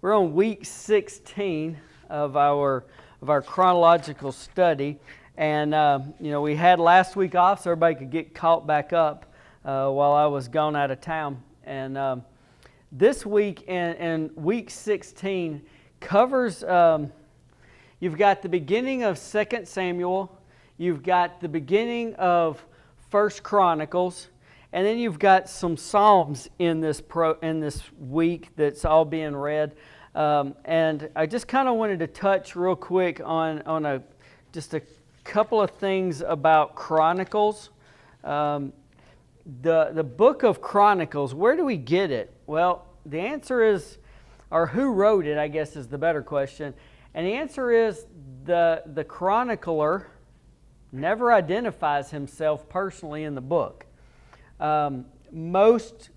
We're on week 16 of our chronological study, and we had last week off so everybody could get caught back up while I was gone out of town. And this week in week 16 covers. You've got the beginning of 2 Samuel. You've got the beginning of 1 Chronicles. And then you've got some Psalms in this week that's all being read. And I just kind of wanted to touch real quick on just a couple of things about Chronicles. The book of Chronicles, where do we get it? Well, the answer is, or who wrote it, I guess is the better question. And the answer is the chronicler never identifies himself personally in the book. Most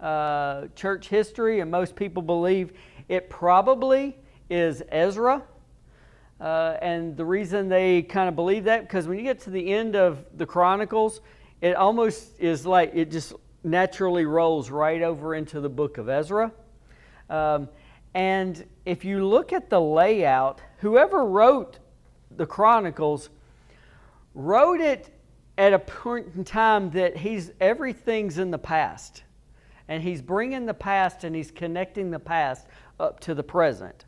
church history and most people believe it probably is Ezra. And the reason they kind of believe that, because when you get to the end of the Chronicles, it almost is like it just naturally rolls right over into the book of Ezra. And if you look at the layout, whoever wrote the Chronicles wrote it at a point in time that everything's in the past. And he's bringing the past and he's connecting the past up to the present.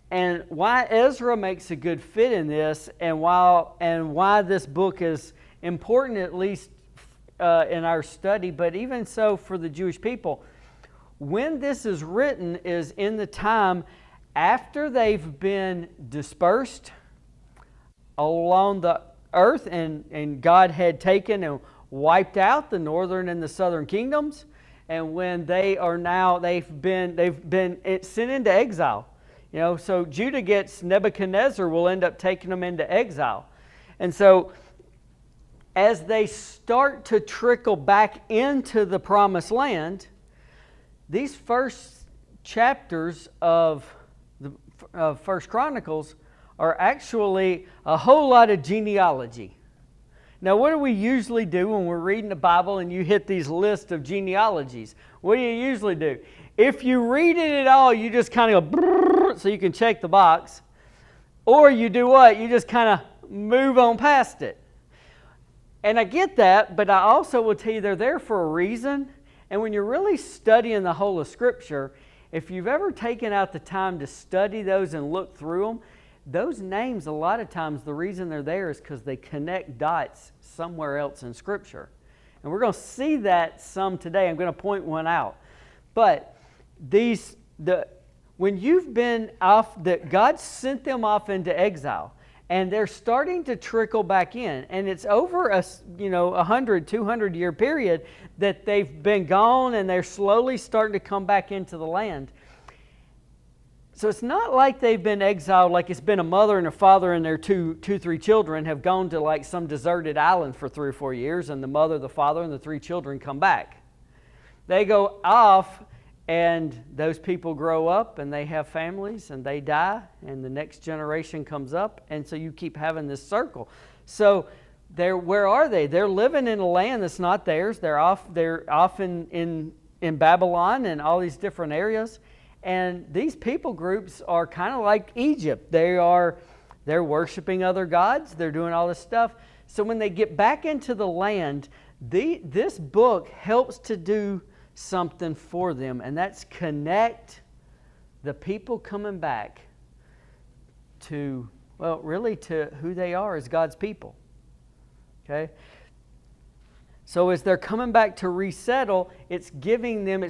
And why Ezra makes a good fit in this, and why this book is important, at least in our study, but even so for the Jewish people, when this is written is in the time after they've been dispersed along the earth, and God had taken and wiped out the northern and the southern kingdoms, and when they've been sent into exile. So Judah gets Nebuchadnezzar will end up taking them into exile. And so as they start to trickle back into the promised land, these first chapters of First Chronicles are actually a whole lot of genealogy. Now, what do we usually do when we're reading the Bible and you hit these lists of genealogies? What do you usually do? If you read it at all, you just kind of go brrr, so you can check the box. Or you do what? You just kind of move on past it. And I get that, but I also will tell you they're there for a reason. And when you're really studying the whole of Scripture, if you've ever taken out the time to study those and look through them, those names, a lot of times, the reason they're there is because they connect dots somewhere else in Scripture. And we're going to see that some today. I'm going to point one out. But when you've been off, God sent them off into exile, and they're starting to trickle back in, and it's over a 100, 200 year period that they've been gone, and they're slowly starting to come back into the land. So it's not like they've been exiled, like it's been a mother and a father and their two, 3 children have gone to like some deserted island for 3 or 4 years, and the mother, the father, and the 3 children come back. They go off, and those people grow up, and they have families, and they die, and the next generation comes up, and so you keep having this circle. So where are they? They're living in a land that's not theirs. They're off in Babylon and all these different areas. And these people groups are kind of like Egypt. They're worshiping other gods. They're doing all this stuff. So when they get back into the land, this book helps to do something for them, and that's connect the people coming back to who they are as God's people. Okay? So as they're coming back to resettle, it's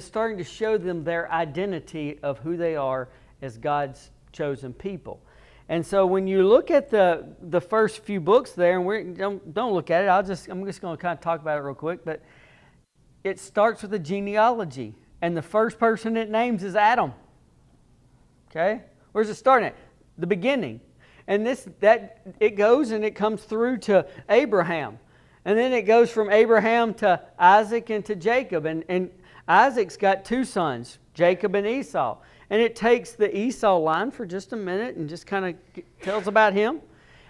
starting to show them their identity of who they are as God's chosen people. And so when you look at the first few books there, and don't look at it, I'm just going to kind of talk about it real quick, but it starts with a genealogy, and the first person it names is Adam. Okay? Where's it starting at? The beginning. And it goes and it comes through to Abraham. And then it goes from Abraham to Isaac and to Jacob. And Isaac's got 2 sons, Jacob and Esau. And it takes the Esau line for just a minute and just kind of tells about him.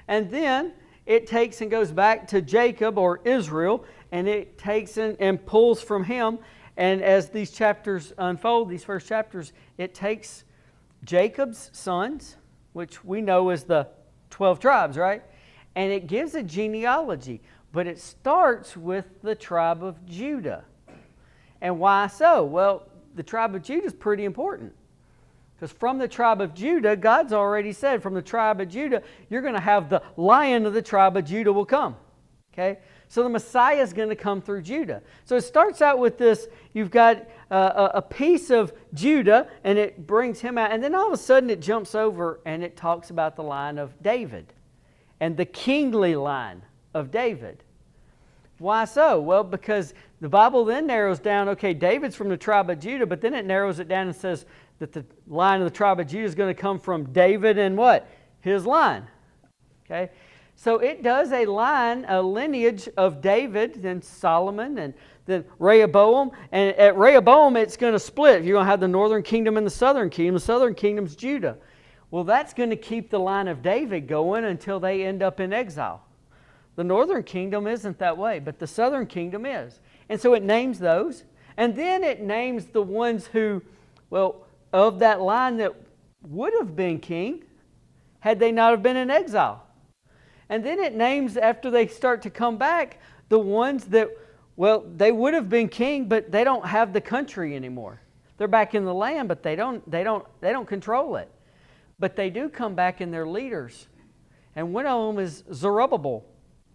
And then it takes and goes back to Jacob or Israel, and it takes and pulls from him. And as these chapters unfold, these first chapters, it takes Jacob's sons, which we know is the 12 tribes, right? And it gives a genealogy, but it starts with the tribe of Judah. And why so? Well, the tribe of Judah is pretty important. Because from the tribe of Judah, God's already said, from the tribe of Judah, you're going to have the Lion of the tribe of Judah will come. Okay? So the Messiah is going to come through Judah. So it starts out with this, you've got a piece of Judah, and it brings him out. And then all of a sudden it jumps over and it talks about the line of David and the kingly line of David. Why so? Well, because the Bible then narrows down, okay, David's from the tribe of Judah, but then it narrows it down and says that the line of the tribe of Judah is going to come from David and what? His line. Okay? So it does a line, a lineage of David, then Solomon, and then Rehoboam. And at Rehoboam, it's going to split. You're going to have the northern kingdom and the southern kingdom. The southern kingdom's Judah. Well, that's going to keep the line of David going until they end up in exile. The northern kingdom isn't that way, but the southern kingdom is. And so it names those. And then it names the ones who, well, of that line that would have been king had they not have been in exile. And then it names, after they start to come back, the ones that, well, they would have been king, but they don't have the country anymore. They're back in the land, but they don't control it. But they do come back in their leaders. And one of them is Zerubbabel,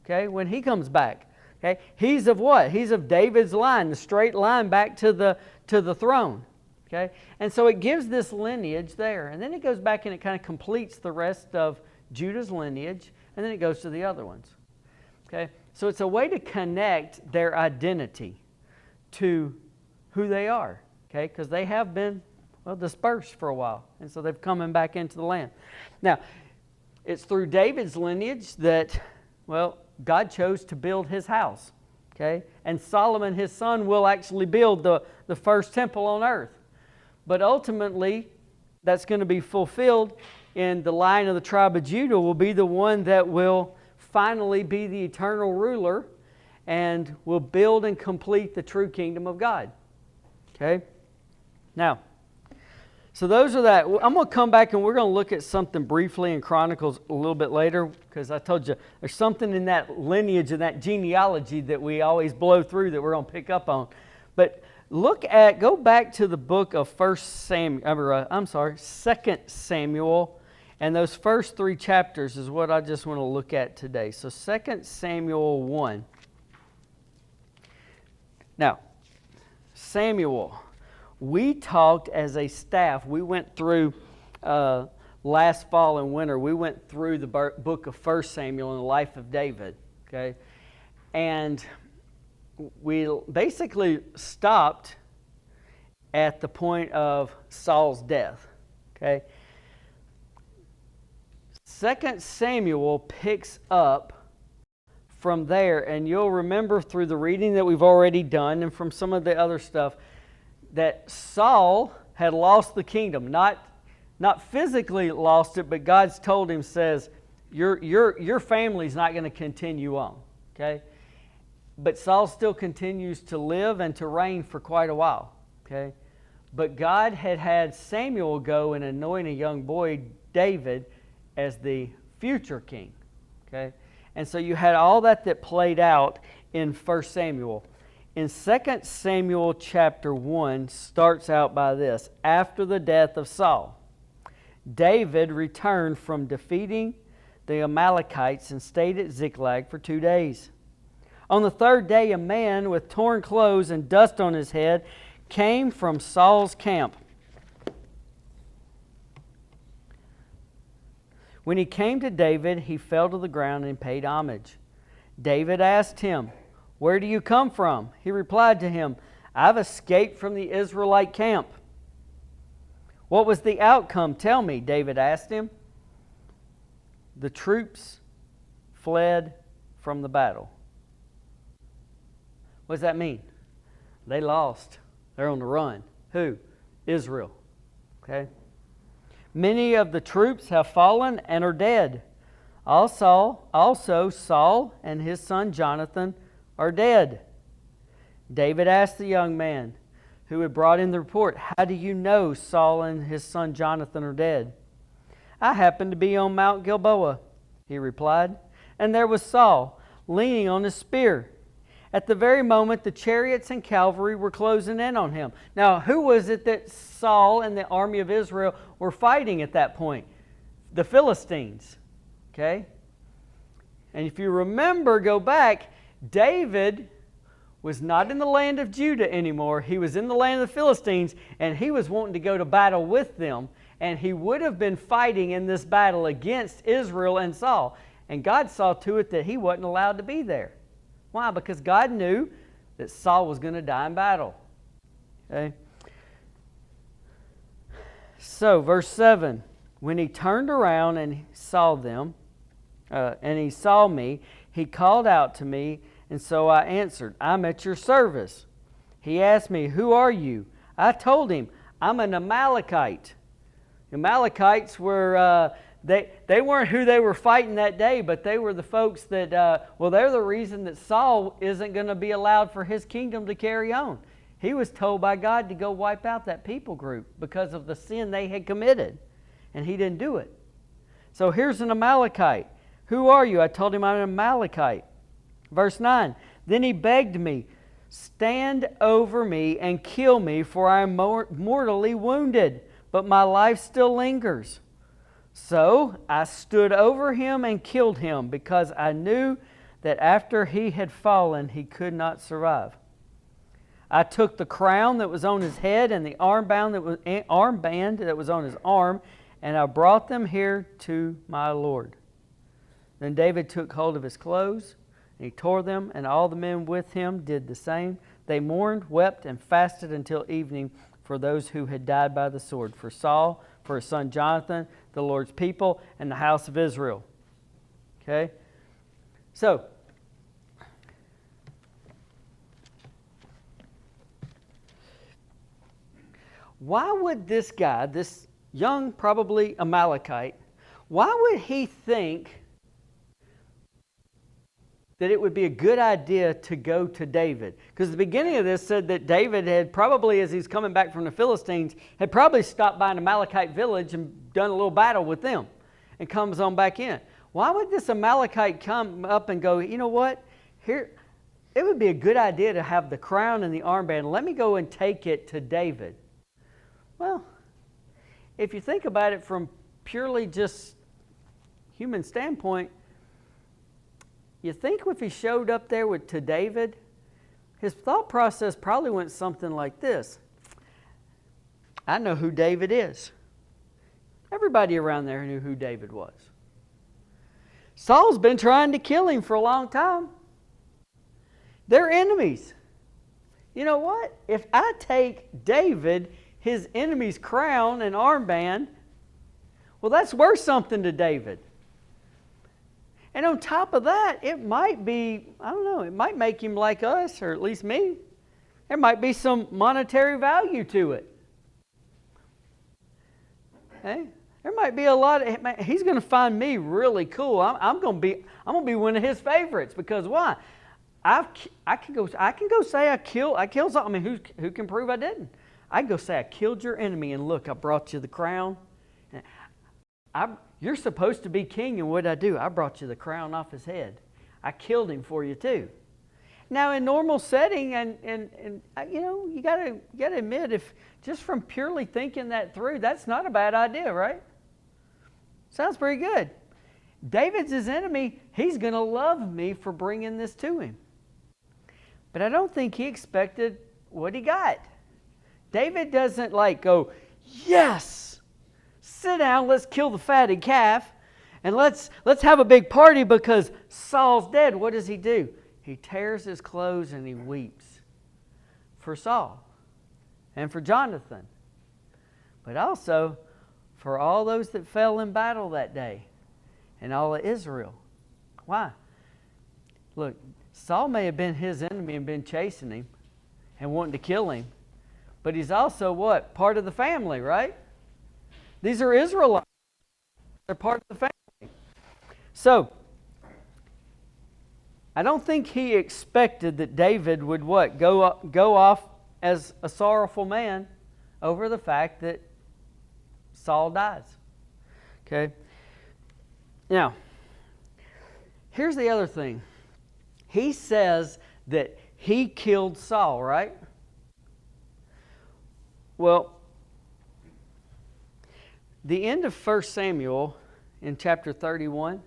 okay, when he comes back. Okay? He's of what? He's of David's line, the straight line back to the throne. Okay? And so it gives this lineage there. And then it goes back and it kind of completes the rest of Judah's lineage. And then it goes to the other ones. Okay? So it's a way to connect their identity to who they are. Okay? Because they have been, well, dispersed for a while. And so they've come back into the land. Now, it's through David's lineage that, well, God chose to build his house. Okay? And Solomon, his son, will actually build the first temple on earth. But ultimately, that's going to be fulfilled in the line of the tribe of Judah will be the one that will finally be the eternal ruler and will build and complete the true kingdom of God. Okay? Now, so those are that. I'm going to come back and we're going to look at something briefly in Chronicles a little bit later because I told you there's something in that lineage and that genealogy that we always blow through that we're going to pick up on. But go back to the book of 2 Samuel, and those first 3 chapters is what I just want to look at today. So 2 Samuel 1. Now, Samuel, we talked as a staff. We went through last fall and winter. We went through the book of 1 Samuel and the life of David. Okay, and we basically stopped at the point of Saul's death. Okay, 2 Samuel picks up from there, and you'll remember through the reading that we've already done and from some of the other stuff that Saul had lost the kingdom. Not physically lost it, but God's told him, says, your family's not going to continue on. Okay? But Saul still continues to live and to reign for quite a while. Okay? But God had Samuel go and anoint a young boy, David, as the future king. Okay? And so you had all that played out in 1 Samuel. In 2 Samuel chapter 1 starts out by this. After the death of Saul, David returned from defeating the Amalekites and stayed at Ziklag for 2 days. On the 3rd day, a man with torn clothes and dust on his head came from Saul's camp. When he came to David, he fell to the ground and paid homage. David asked him, "Where do you come from?" He replied to him, "I've escaped from the Israelite camp." "What was the outcome? Tell me," David asked him. "The troops fled from the battle." What does that mean? They lost. They're on the run. Who? Israel. Okay? "Many of the troops have fallen and are dead. Also Saul and his son Jonathan are dead." David asked the young man, who had brought in the report, "How do you know Saul and his son Jonathan are dead?" "I happened to be on Mount Gilboa," he replied, "and there was Saul, leaning on his spear. At the very moment, the chariots and cavalry were closing in on him." Now, who was it that Saul and the army of Israel were fighting at that point? The Philistines. Okay? And if you remember, go back, David was not in the land of Judah anymore. He was in the land of the Philistines, and he was wanting to go to battle with them. And he would have been fighting in this battle against Israel and Saul. And God saw to it that he wasn't allowed to be there. Why? Because God knew that Saul was going to die in battle. Okay? So, verse 7, when he turned around and saw them, and he saw me, he called out to me, and so I answered, "I'm at your service." He asked me, "Who are you?" I told him, "I'm an Amalekite." Amalekites were... They weren't who they were fighting that day, but they were the folks that, they're the reason that Saul isn't going to be allowed for his kingdom to carry on. He was told by God to go wipe out that people group because of the sin they had committed, and he didn't do it. So here's an Amalekite. "Who are you?" I told him, "I'm an Amalekite." Verse 9, then he begged me, "Stand over me and kill me, for I am mortally wounded, but my life still lingers." So I stood over him and killed him, because I knew that after he had fallen, he could not survive. I took the crown that was on his head and the armband that was on his arm, and I brought them here to my Lord. Then David took hold of his clothes, and he tore them, and all the men with him did the same. They mourned, wept, and fasted until evening for those who had died by the sword, for Saul, for his son Jonathan, the Lord's people, and the house of Israel. Okay? So, why would this guy, this young, probably Amalekite, why would he think that it would be a good idea to go to David? Because the beginning of this said that David had probably, as he's coming back from the Philistines, had probably stopped by an Amalekite village and done a little battle with them and comes on back in. Why would this Amalekite come up and go, "You know what? Here, it would be a good idea to have the crown and the armband. Let me go and take it to David." Well, if you think about it from purely just human standpoint, you think if he showed up there to David, his thought process probably went something like this. "I know who David is." Everybody around there knew who David was. Saul's been trying to kill him for a long time. They're enemies. You know what? If I take David, his enemy's crown and armband, well, that's worth something to David. And on top of that, it might be, I don't know, it might make him like us, or at least me. There might be some monetary value to it. Okay? There might be a lot of, he's going to find me really cool. I'm going to be one of his favorites, because why? I can go say I killed something. I mean, who can prove I didn't? I can go say I killed your enemy, and look, I brought you the crown. You're supposed to be king, and what did I do? I brought you the crown off his head. I killed him for you too. Now, in normal setting, and you know, you gotta admit, if just from purely thinking that through, that's not a bad idea, right? Sounds pretty good. David's his enemy. He's going to love me for bringing this to him. But I don't think he expected what he got. David doesn't like go, "Yes! Sit down, let's kill the fatted calf, and let's have a big party because Saul's dead." What does he do? He tears his clothes and he weeps for Saul and for Jonathan, but also for all those that fell in battle that day and all of Israel. Why? Look, Saul may have been his enemy and been chasing him and wanting to kill him, but he's also what? Part of the family, right? These are Israelites. They're part of the family. So, I don't think he expected that David would what? Go off as a sorrowful man over the fact that Saul dies. Okay? Now, here's the other thing. He says that he killed Saul, right? Well, the end of 1 Samuel in chapter 31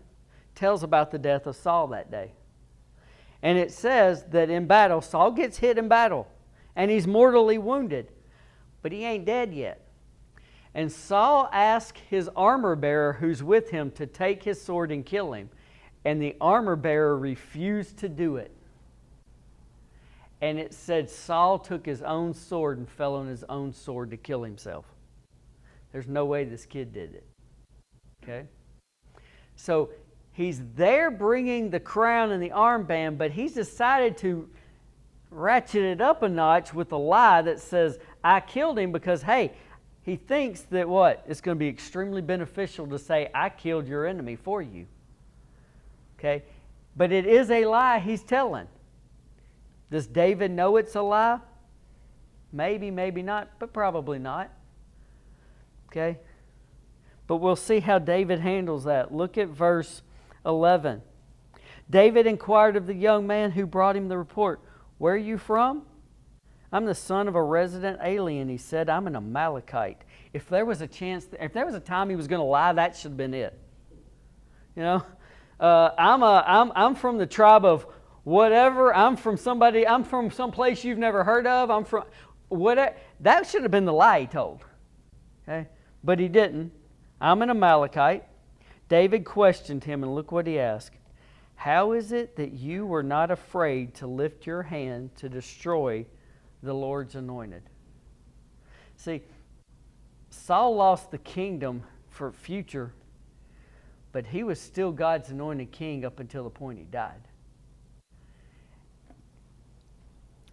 tells about the death of Saul that day. And it says that in battle, Saul gets hit in battle, and he's mortally wounded, but he ain't dead yet. And Saul asked his armor bearer who's with him to take his sword and kill him. And the armor bearer refused to do it. And it said Saul took his own sword and fell on his own sword to kill himself. There's no way this kid did it. Okay? So he's there bringing the crown and the armband, but he's decided to ratchet it up a notch with a lie that says, I killed him because, hey, he thinks that what? It's going to be extremely beneficial to say, I killed your enemy for you. Okay? But it is a lie he's telling. Does David know it's a lie? Maybe, maybe not, but probably not. Okay? But we'll see how David handles that. Look at verse 11. David inquired of the young man who brought him the report, where are you from? I'm the son of a resident alien. He said, I'm an Amalekite. If there was a chance, if there was a time he was going to lie, that should have been it. You know, I'm from the tribe of whatever. I'm from some place you've never heard of. I'm from whatever. That should have been the lie he told. Okay, but he didn't. I'm an Amalekite. David questioned him, and look what he asked. How is it that you were not afraid to lift your hand to destroy the Lord's anointed? See, Saul lost the kingdom for future, but he was still God's anointed king up until the point he died.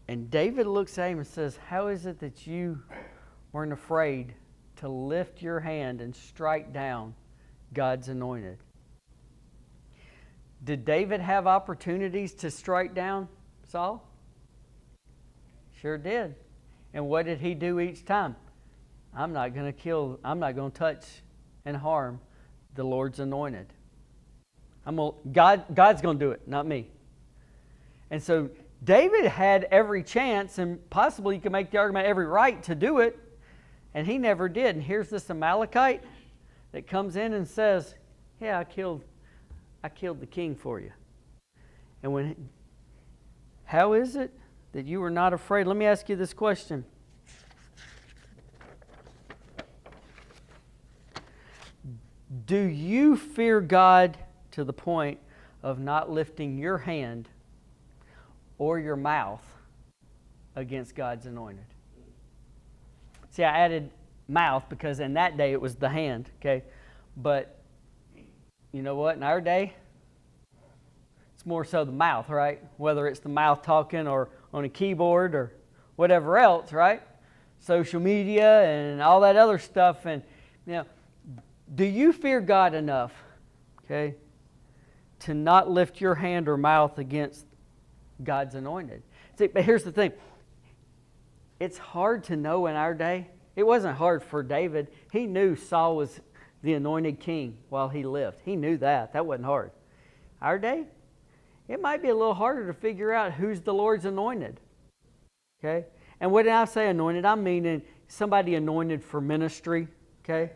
And David looks at him and says, how is it that you weren't afraid to lift your hand and strike down God's anointed? Did David have opportunities to strike down Saul? Sure did. And what did he do each time? I'm not going to touch and harm the Lord's anointed. God's going to do it, not me. And so David had every chance, and possibly you could make the argument every right to do it, and he never did. And here's this Amalekite that comes in and says, yeah, I killed the king for you. And how is it that you were not afraid? Let me ask you this question. Do you fear God to the point of not lifting your hand or your mouth against God's anointed? See, I added mouth because in that day it was the hand, okay? But you know what? In our day, it's more so the mouth, right? Whether it's the mouth talking or on a keyboard or whatever else, right? Social media and all that other stuff. And, you know, do you fear God enough, okay, to not lift your hand or mouth against God's anointed? See, but here's the thing. It's hard to know in our day. It wasn't hard for David. He knew Saul was the anointed king while he lived. He knew that. That wasn't hard. Our day, it might be a little harder to figure out who's the Lord's anointed. Okay? And when I say anointed, I'm meaning somebody anointed for ministry. Okay?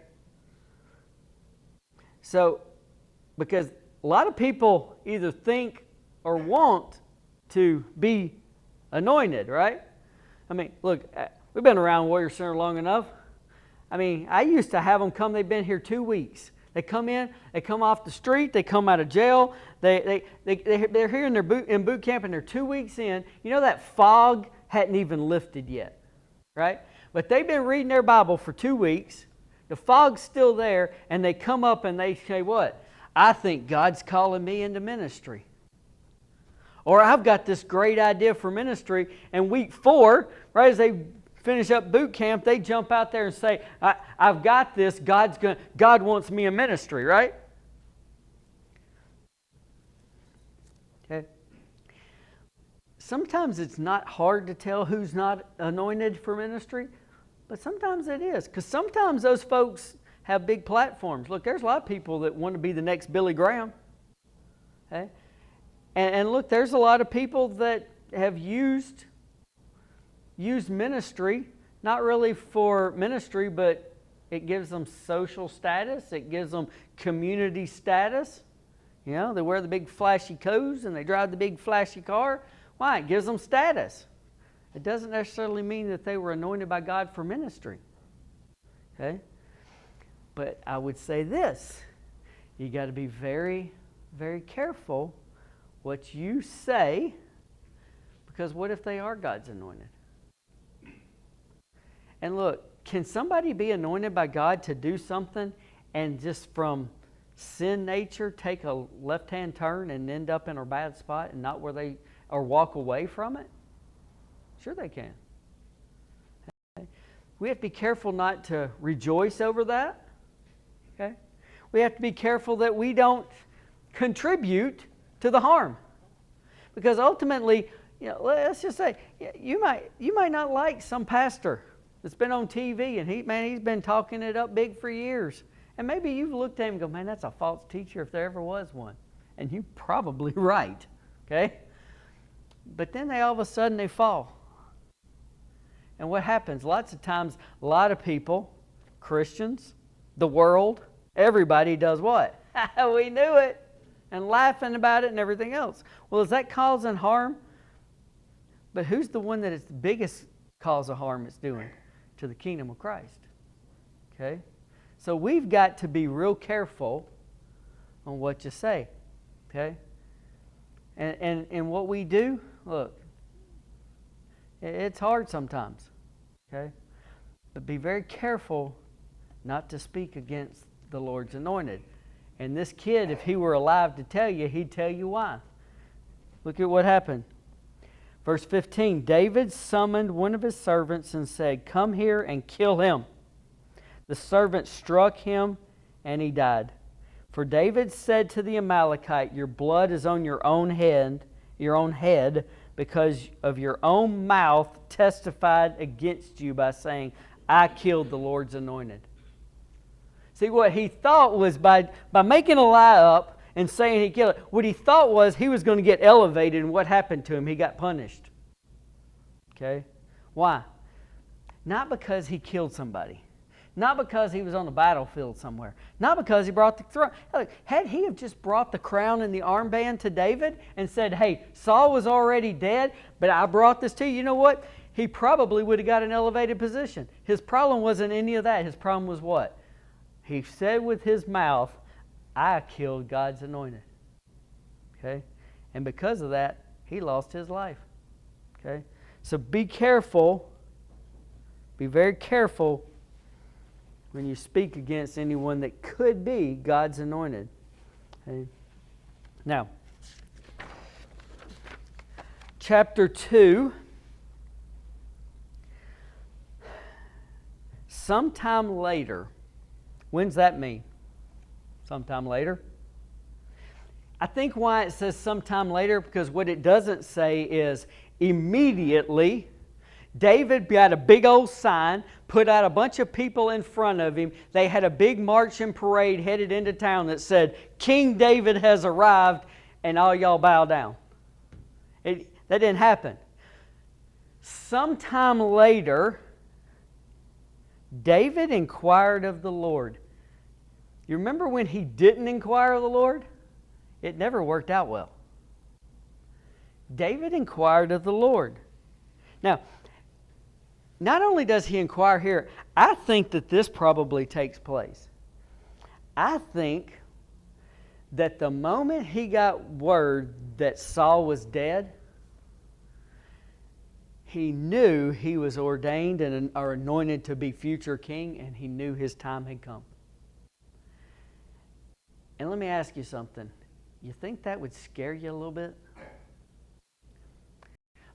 So, because a lot of people either think or want to be anointed, right? I mean, look, we've been around Warrior Center long enough. I mean, I used to have them come, they've been here 2 weeks. They come in, they come off the street, they come out of jail, they're here in boot camp and they're 2 weeks in. You know that fog hadn't even lifted yet, right? But they've been reading their Bible for 2 weeks. The fog's still there, and they come up and they say, what? I think God's calling me into ministry. Or I've got this great idea for ministry, and week 4, right as they finish up boot camp, they jump out there and say, I've got this, God wants me in ministry, right? Okay. sometimes it's not hard to tell who's not anointed for ministry, but sometimes it is. Because sometimes those folks have big platforms. Look, there's a lot of people that want to be the next Billy Graham. Okay? And look, there's a lot of people that have used ministry, not really for ministry, but it gives them social status. It gives them community status. You know, they wear the big flashy coats and they drive the big flashy car. Why? It gives them status. It doesn't necessarily mean that they were anointed by God for ministry. Okay? But I would say this. You got to be very, very careful what you say, because what if they are God's anointed? And look, can somebody be anointed by God to do something and just from sin nature take a left-hand turn and end up in a bad spot and not where they, or walk away from it? Sure they can. Okay. We have to be careful not to rejoice over that. Okay. We have to be careful that we don't contribute to the harm. Because ultimately, you know, let's just say, you might not like some pastor that's been on TV and he's been talking it up big for years. And maybe you've looked at him and go, man, that's a false teacher if there ever was one. And you're probably right. Okay? But then all of a sudden they fall. And what happens? Lots of times, a lot of people, Christians, the world, everybody does what? We knew it. And laughing about it and everything else. Well, is that causing harm? But who's the one that is the biggest cause of harm it's doing? To the kingdom of Christ. Okay? So we've got to be real careful on what you say. Okay? And what we do, look, it's hard sometimes. Okay? But be very careful not to speak against the Lord's anointed. And this kid, if he were alive to tell you, he'd tell you why. Look at what happened. Verse 15, David summoned one of his servants and said, come here and kill him. The servant struck him and he died. For David said to the Amalekite, your blood is on your own head, because of your own mouth testified against you by saying, I killed the Lord's anointed. See, what he thought was by making a lie up and saying he killed it, what he thought was he was going to get elevated, and what happened to him? He got punished. Okay? Why? Not because he killed somebody. Not because he was on the battlefield somewhere. Not because he brought the throne. Look, had he have just brought the crown and the armband to David and said, hey, Saul was already dead, but I brought this to you, you know what? He probably would have got an elevated position. His problem wasn't any of that. His problem was what? He said with his mouth, I killed God's anointed. Okay? And because of that, he lost his life. Okay? So be careful. Be very careful when you speak against anyone that could be God's anointed. Okay? Now, chapter 2. Sometime later. When's that mean? Sometime later? I think why it says sometime later, because what it doesn't say is immediately. David got a big old sign, put out a bunch of people in front of him. They had a big march and parade headed into town that said, King David has arrived, and all y'all bow down. That didn't happen. Sometime later, David inquired of the Lord. You remember when he didn't inquire of the Lord? It never worked out well. David inquired of the Lord. Now, not only does he inquire here, I think that this probably takes place. I think that the moment he got word that Saul was dead, he knew he was ordained and or anointed to be future king, and he knew his time had come. And let me ask you something. You think that would scare you a little bit?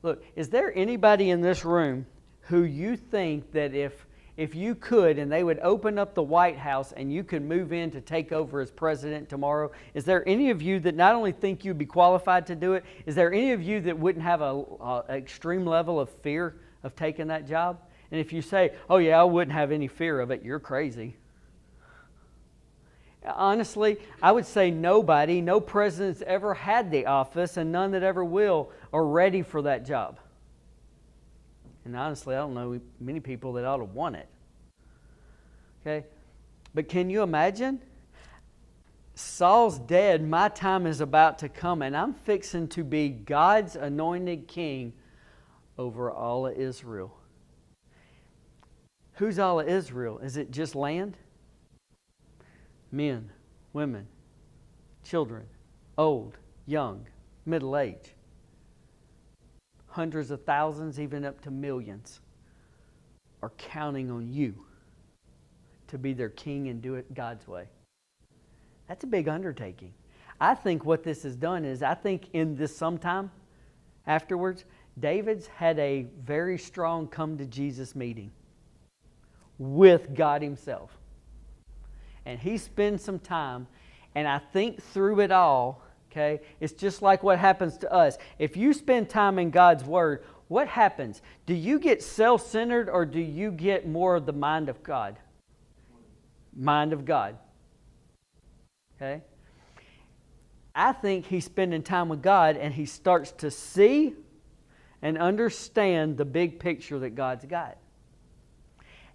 Look, is there anybody in this room who you think that if if you could, and they would open up the White House and you could move in to take over as president tomorrow, is there any of you that not only think you'd be qualified to do it, is there any of you that wouldn't have an extreme level of fear of taking that job? And if you say, oh yeah, I wouldn't have any fear of it, you're crazy. Honestly, I would say nobody, no president's ever had the office, and none that ever will, are ready for that job. And honestly, I don't know many people that ought to want it. Okay? But can you imagine? Saul's dead, my time is about to come, and I'm fixing to be God's anointed king over all of Israel. Who's all of Israel? Is it just land? Men, women, children, old, young, middle age. Hundreds of thousands, even up to millions, are counting on you to be their king and do it God's way. That's a big undertaking. I think what this has done is, I think in this sometime afterwards, David's had a very strong come to Jesus meeting with God himself. And he spends some time, and I think through it all, okay, it's just like what happens to us. If you spend time in God's Word, what happens? Do you get self-centered, or do you get more of the mind of God? Mind of God. Okay? I think he's spending time with God, and he starts to see and understand the big picture that God's got.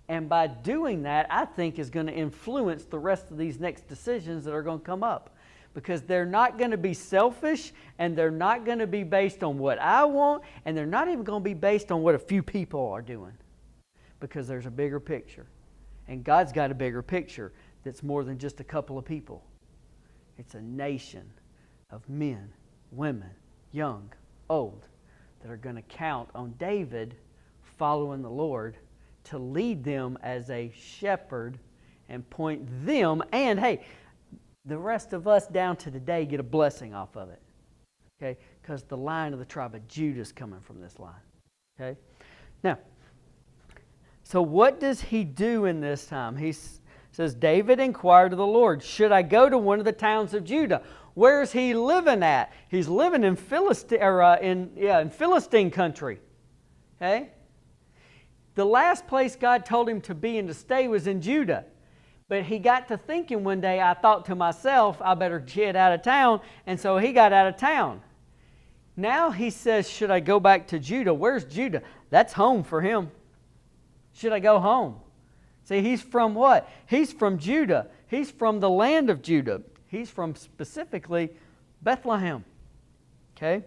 And by doing that, I think is going to influence the rest of these next decisions that are going to come up. Because they're not going to be selfish, and they're not going to be based on what I want, and they're not even going to be based on what a few people are doing. Because there's a bigger picture. And God's got a bigger picture that's more than just a couple of people. It's a nation of men, women, young, old, that are going to count on David following the Lord to lead them as a shepherd and point them, and hey, the rest of us down to today get a blessing off of it. Okay? Because the line of the tribe of Judah is coming from this line. Okay? Now, so what does he do in this time? He says, David inquired of the Lord, should I go to one of the towns of Judah? Where is he living at? He's living in Philistine country. Okay? The last place God told him to be and to stay was in Judah. But he got to thinking one day, I thought to myself, I better get out of town. And so he got out of town. Now he says, should I go back to Judah? Where's Judah? That's home for him. Should I go home? See, he's from what? He's from Judah. He's from the land of Judah. He's from specifically Bethlehem. Okay?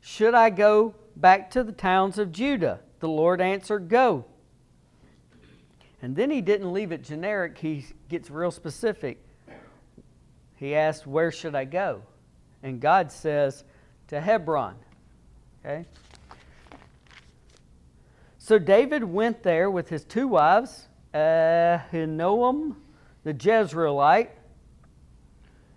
Should I go back to the towns of Judah? The Lord answered, go. And then he didn't leave it generic. He gets real specific. He asked, where should I go? And God says, to Hebron. Okay? So David went there with his two wives, Ahinoam the Jezreelite,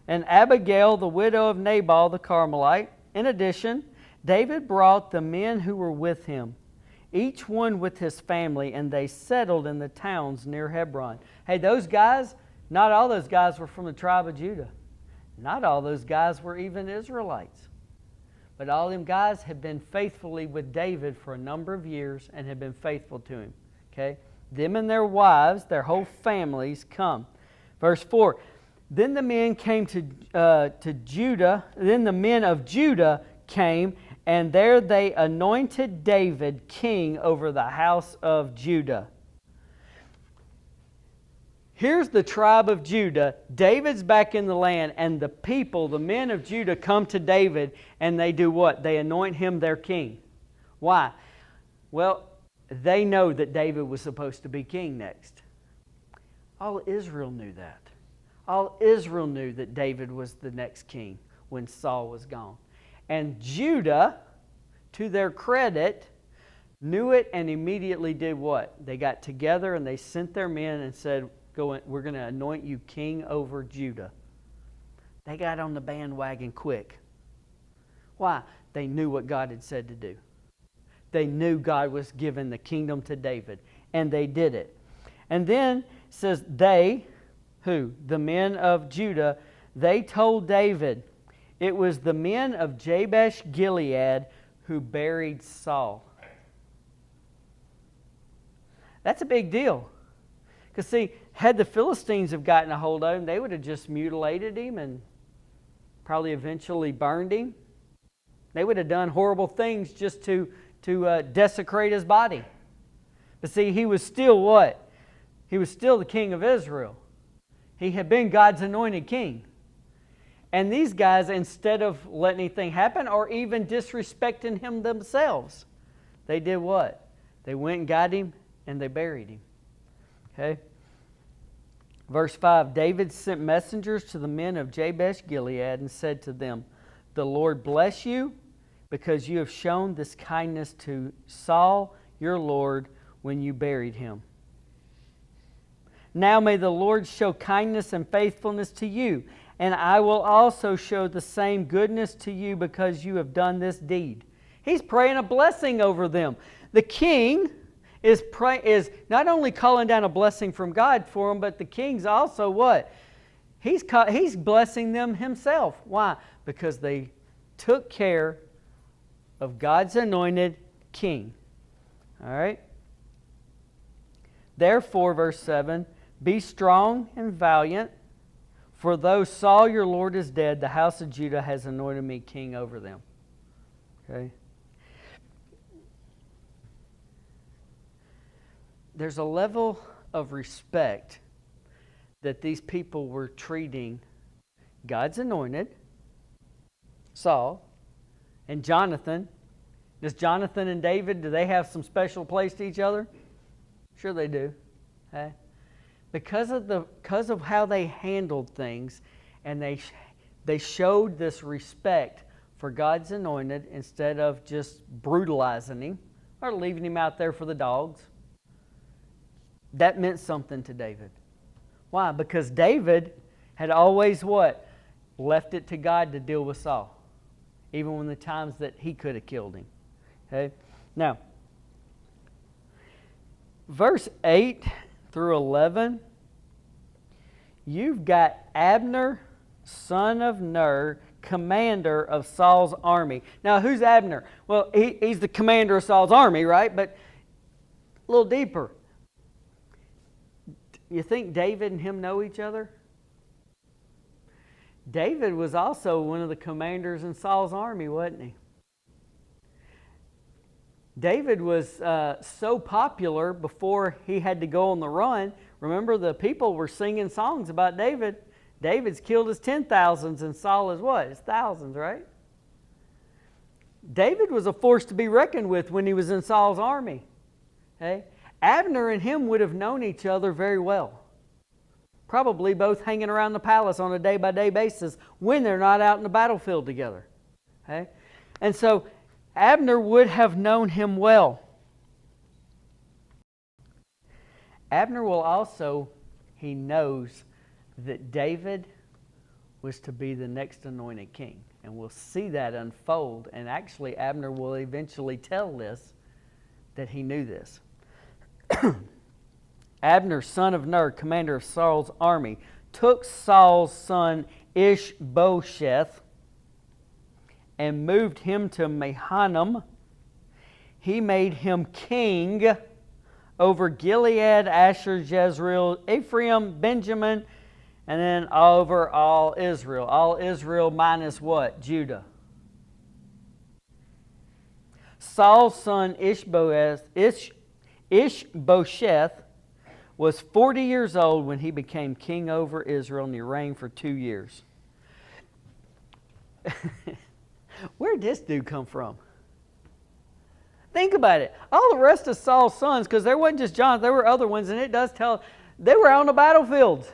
and Abigail the widow of Nabal the Carmelite. In addition, David brought the men who were with him, each one with his family, and they settled in the towns near Hebron. Hey, those guys, not all those guys were from the tribe of Judah. Not all those guys were even Israelites. But all them guys had been faithfully with David for a number of years and had been faithful to him. Okay? Them and their wives, their whole families come. Verse 4, then the men came to Judah, then the men of Judah came, and there they anointed David king over the house of Judah. Here's the tribe of Judah. David's back in the land, and the people, the men of Judah, come to David, and they do what? They anoint him their king. Why? Well, they know that David was supposed to be king next. All Israel knew that. All Israel knew that David was the next king when Saul was gone. And Judah, to their credit, knew it and immediately did what? They got together and they sent their men and said, we're going to anoint you king over Judah. They got on the bandwagon quick. Why? They knew what God had said to do. They knew God was giving the kingdom to David. and they did it. And then it says they, who? The men of Judah, they told David, it was the men of Jabesh Gilead who buried Saul. That's a big deal. Because see, had the Philistines have gotten a hold of him, they would have just mutilated him and probably eventually burned him. They would have done horrible things just to desecrate his body. But see, he was still what? He was still the king of Israel. He had been God's anointed king. And these guys, instead of letting anything happen or even disrespecting him themselves, they did what? They went and got him and they buried him. Okay? Verse 5, David sent messengers to the men of Jabesh Gilead and said to them, the Lord bless you because you have shown this kindness to Saul, your Lord, when you buried him. Now may the Lord show kindness and faithfulness to you, and I will also show the same goodness to you because you have done this deed. He's praying a blessing over them. The king is not only calling down a blessing from God for them, but the king's also what? He's blessing them himself. Why? Because they took care of God's anointed king. All right? Therefore, verse 7, be strong and valiant, for though Saul your Lord is dead, the house of Judah has anointed me king over them. Okay? There's a level of respect that these people were treating God's anointed, Saul, and Jonathan. Does Jonathan and David, do they have some special place to each other? Sure they do. Okay? Because of how they handled things, and they showed this respect for God's anointed instead of just brutalizing him or leaving him out there for the dogs. That meant something to David. Why? Because David had always what? Left it to God to deal with Saul. Even when the times that he could have killed him. Okay? Now, verse 8 through 11, you've got Abner, son of Ner, commander of Saul's army. Now, who's Abner? Well, he's the commander of Saul's army, right? But a little deeper. You think David and him know each other? David was also one of the commanders in Saul's army, wasn't he? David was so popular before he had to go on the run. Remember, the people were singing songs about David. David's killed his 10,000s and Saul is what? His thousands, right? David was a force to be reckoned with when he was in Saul's army. Okay? Abner and him would have known each other very well. Probably both hanging around the palace on a day-by-day basis when they're not out in the battlefield together. Okay? And so Abner would have known him well. Abner will also, he knows that David was to be the next anointed king. And we'll see that unfold. And actually, Abner will eventually tell this, that he knew this. Abner, son of Ner, commander of Saul's army, took Saul's son Ishbosheth and moved him to Mahanaim. He made him king over Gilead, Asher, Jezreel, Ephraim, Benjamin, and then over all Israel. All Israel minus what? Judah. Saul's son Ishbosheth was 40 years old when he became king over Israel, and he reigned for 2 years. Where did this dude come from? Think about it. All the rest of Saul's sons, because there wasn't just Jonathan, there were other ones, and it does tell they were out on the battlefields.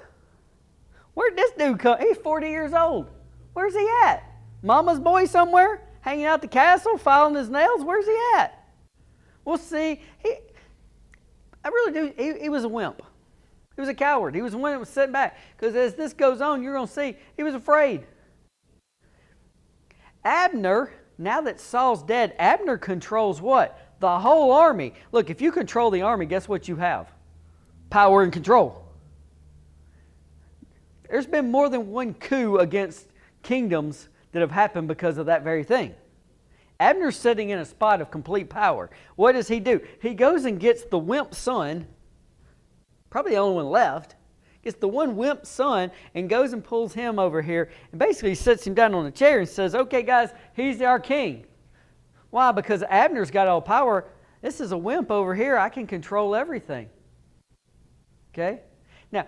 Where did this dude come? He's 40 years old. Where's he at? Mama's boy somewhere? Hanging out the castle, filing his nails? Where's he at? We'll see. I really do. He was a wimp. He was a coward. He was the one that was sitting back. Because as this goes on, you're going to see he was afraid. Abner, now that Saul's dead, Abner controls what? the whole army. Look, if you control the army, guess what you have? Power and control. There's been more than one coup against kingdoms that have happened because of that very thing. Abner's sitting in a spot of complete power. What does he do? He goes and gets the wimp son, probably the only one left, gets the one wimp son and goes and pulls him over here and basically sits him down on a chair and says, okay guys, he's our king. Why? Because Abner's got all power. This is a wimp over here. I can control everything. Okay? Now,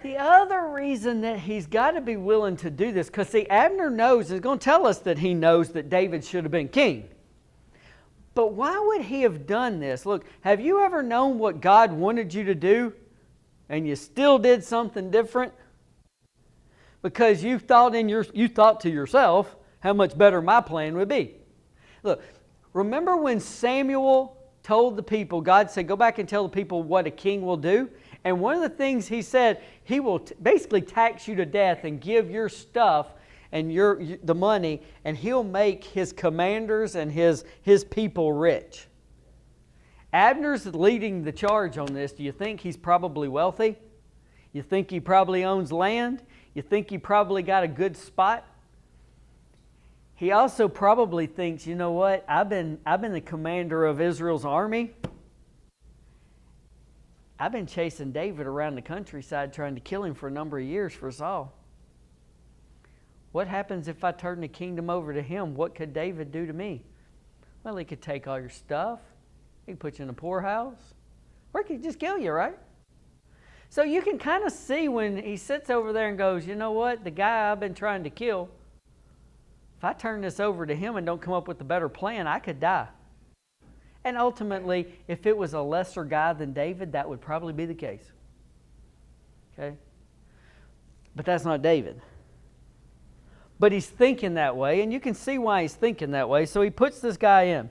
the other reason that he's got to be willing to do this, because see, Abner knows, is going to tell us that he knows that David should have been king. But why would he have done this? Look, have you ever known what God wanted you to do and you still did something different? Because you thought to yourself how much better my plan would be. Look, remember when Samuel told the people, God said, go back and tell the people what a king will do? And one of the things he said, he will basically tax you to death and give your stuff and the money, and he'll make his commanders and his people rich. Abner's leading the charge on this. Do you think he's probably wealthy? You think he probably owns land? You think he probably got a good spot? He also probably thinks, you know what, I've been the commander of Israel's army. I've been chasing David around the countryside trying to kill him for a number of years for Saul. What happens if I turn the kingdom over to him? What could David do to me? Well, he could take all your stuff. He could put you in a poorhouse. Or he could just kill you, right? So you can kind of see when he sits over there and goes, you know what, the guy I've been trying to kill, if I turn this over to him and don't come up with a better plan, I could die. And ultimately, if it was a lesser guy than David, that would probably be the case. Okay? But that's not David. But he's thinking that way, and you can see why he's thinking that way. So he puts this guy in.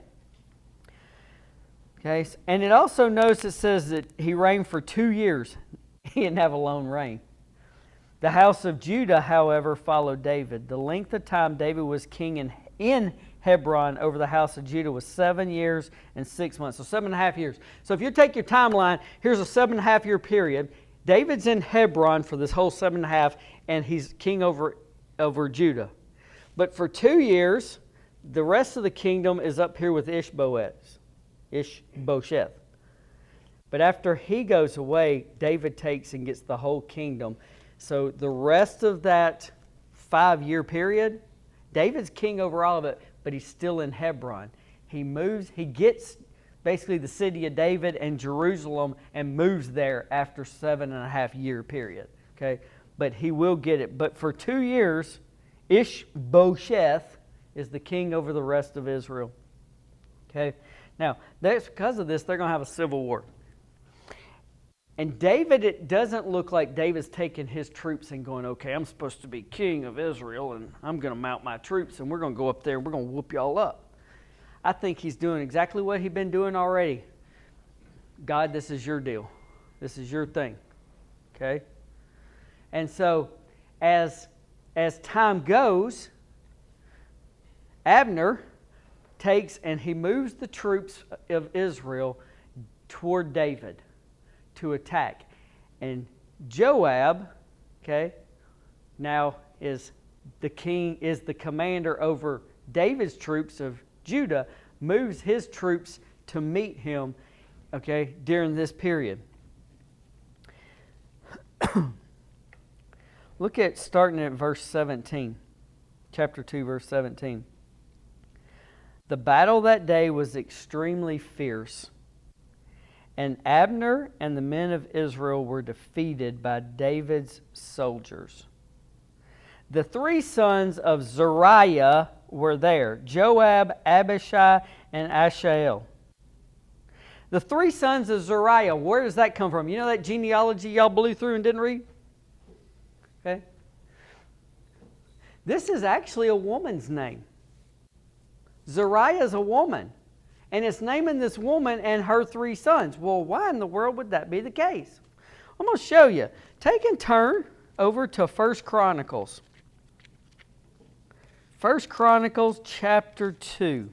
Okay? And it also notes it says that he reigned for 2 years. He didn't have a long reign. The house of Judah, however, followed David. The length of time David was king in Hebron over the house of Judah was 7 years and 6 months. So 7.5 years. So if you take your timeline, here's a 7.5 year period. David's in Hebron for this whole 7.5, and he's king over Judah. But for 2 years, the rest of the kingdom is up here with Ishbosheth. But after he goes away, David takes and gets the whole kingdom. So the rest of that 5-year period, David's king over all of it, but he's still in Hebron. He gets basically the city of David and Jerusalem and moves there after 7.5 year period. Okay, but he will get it. But for 2 years, Ishbosheth is the king over the rest of Israel. Okay, now that's because of this, they're going to have a civil war. And David, it doesn't look like David's taking his troops and going, okay, I'm supposed to be king of Israel and I'm going to mount my troops and we're going to go up there and we're going to whoop y'all up. I think he's doing exactly what he's been doing already. God, this is your deal. This is your thing. Okay? And so as time goes, Abner takes and he moves the troops of Israel toward David to attack. And Joab, okay, now is the king, is the commander over David's troops of Judah, moves his troops to meet him, okay, during this period. Look at starting at verse 17, chapter 2, verse 17. The battle that day was extremely fierce, and Abner and the men of Israel were defeated by David's soldiers. The 3 sons of Zeruiah were there, Joab, Abishai, and Asahel. The 3 sons of Zeruiah, where does that come from? You know that genealogy y'all blew through and didn't read? Okay. This is actually a woman's name. Zeruiah is a woman. And it's naming this woman and her 3 sons. Well, why in the world would that be the case? I'm going to show you. Take and turn over to 1 Chronicles. 1 Chronicles chapter 2.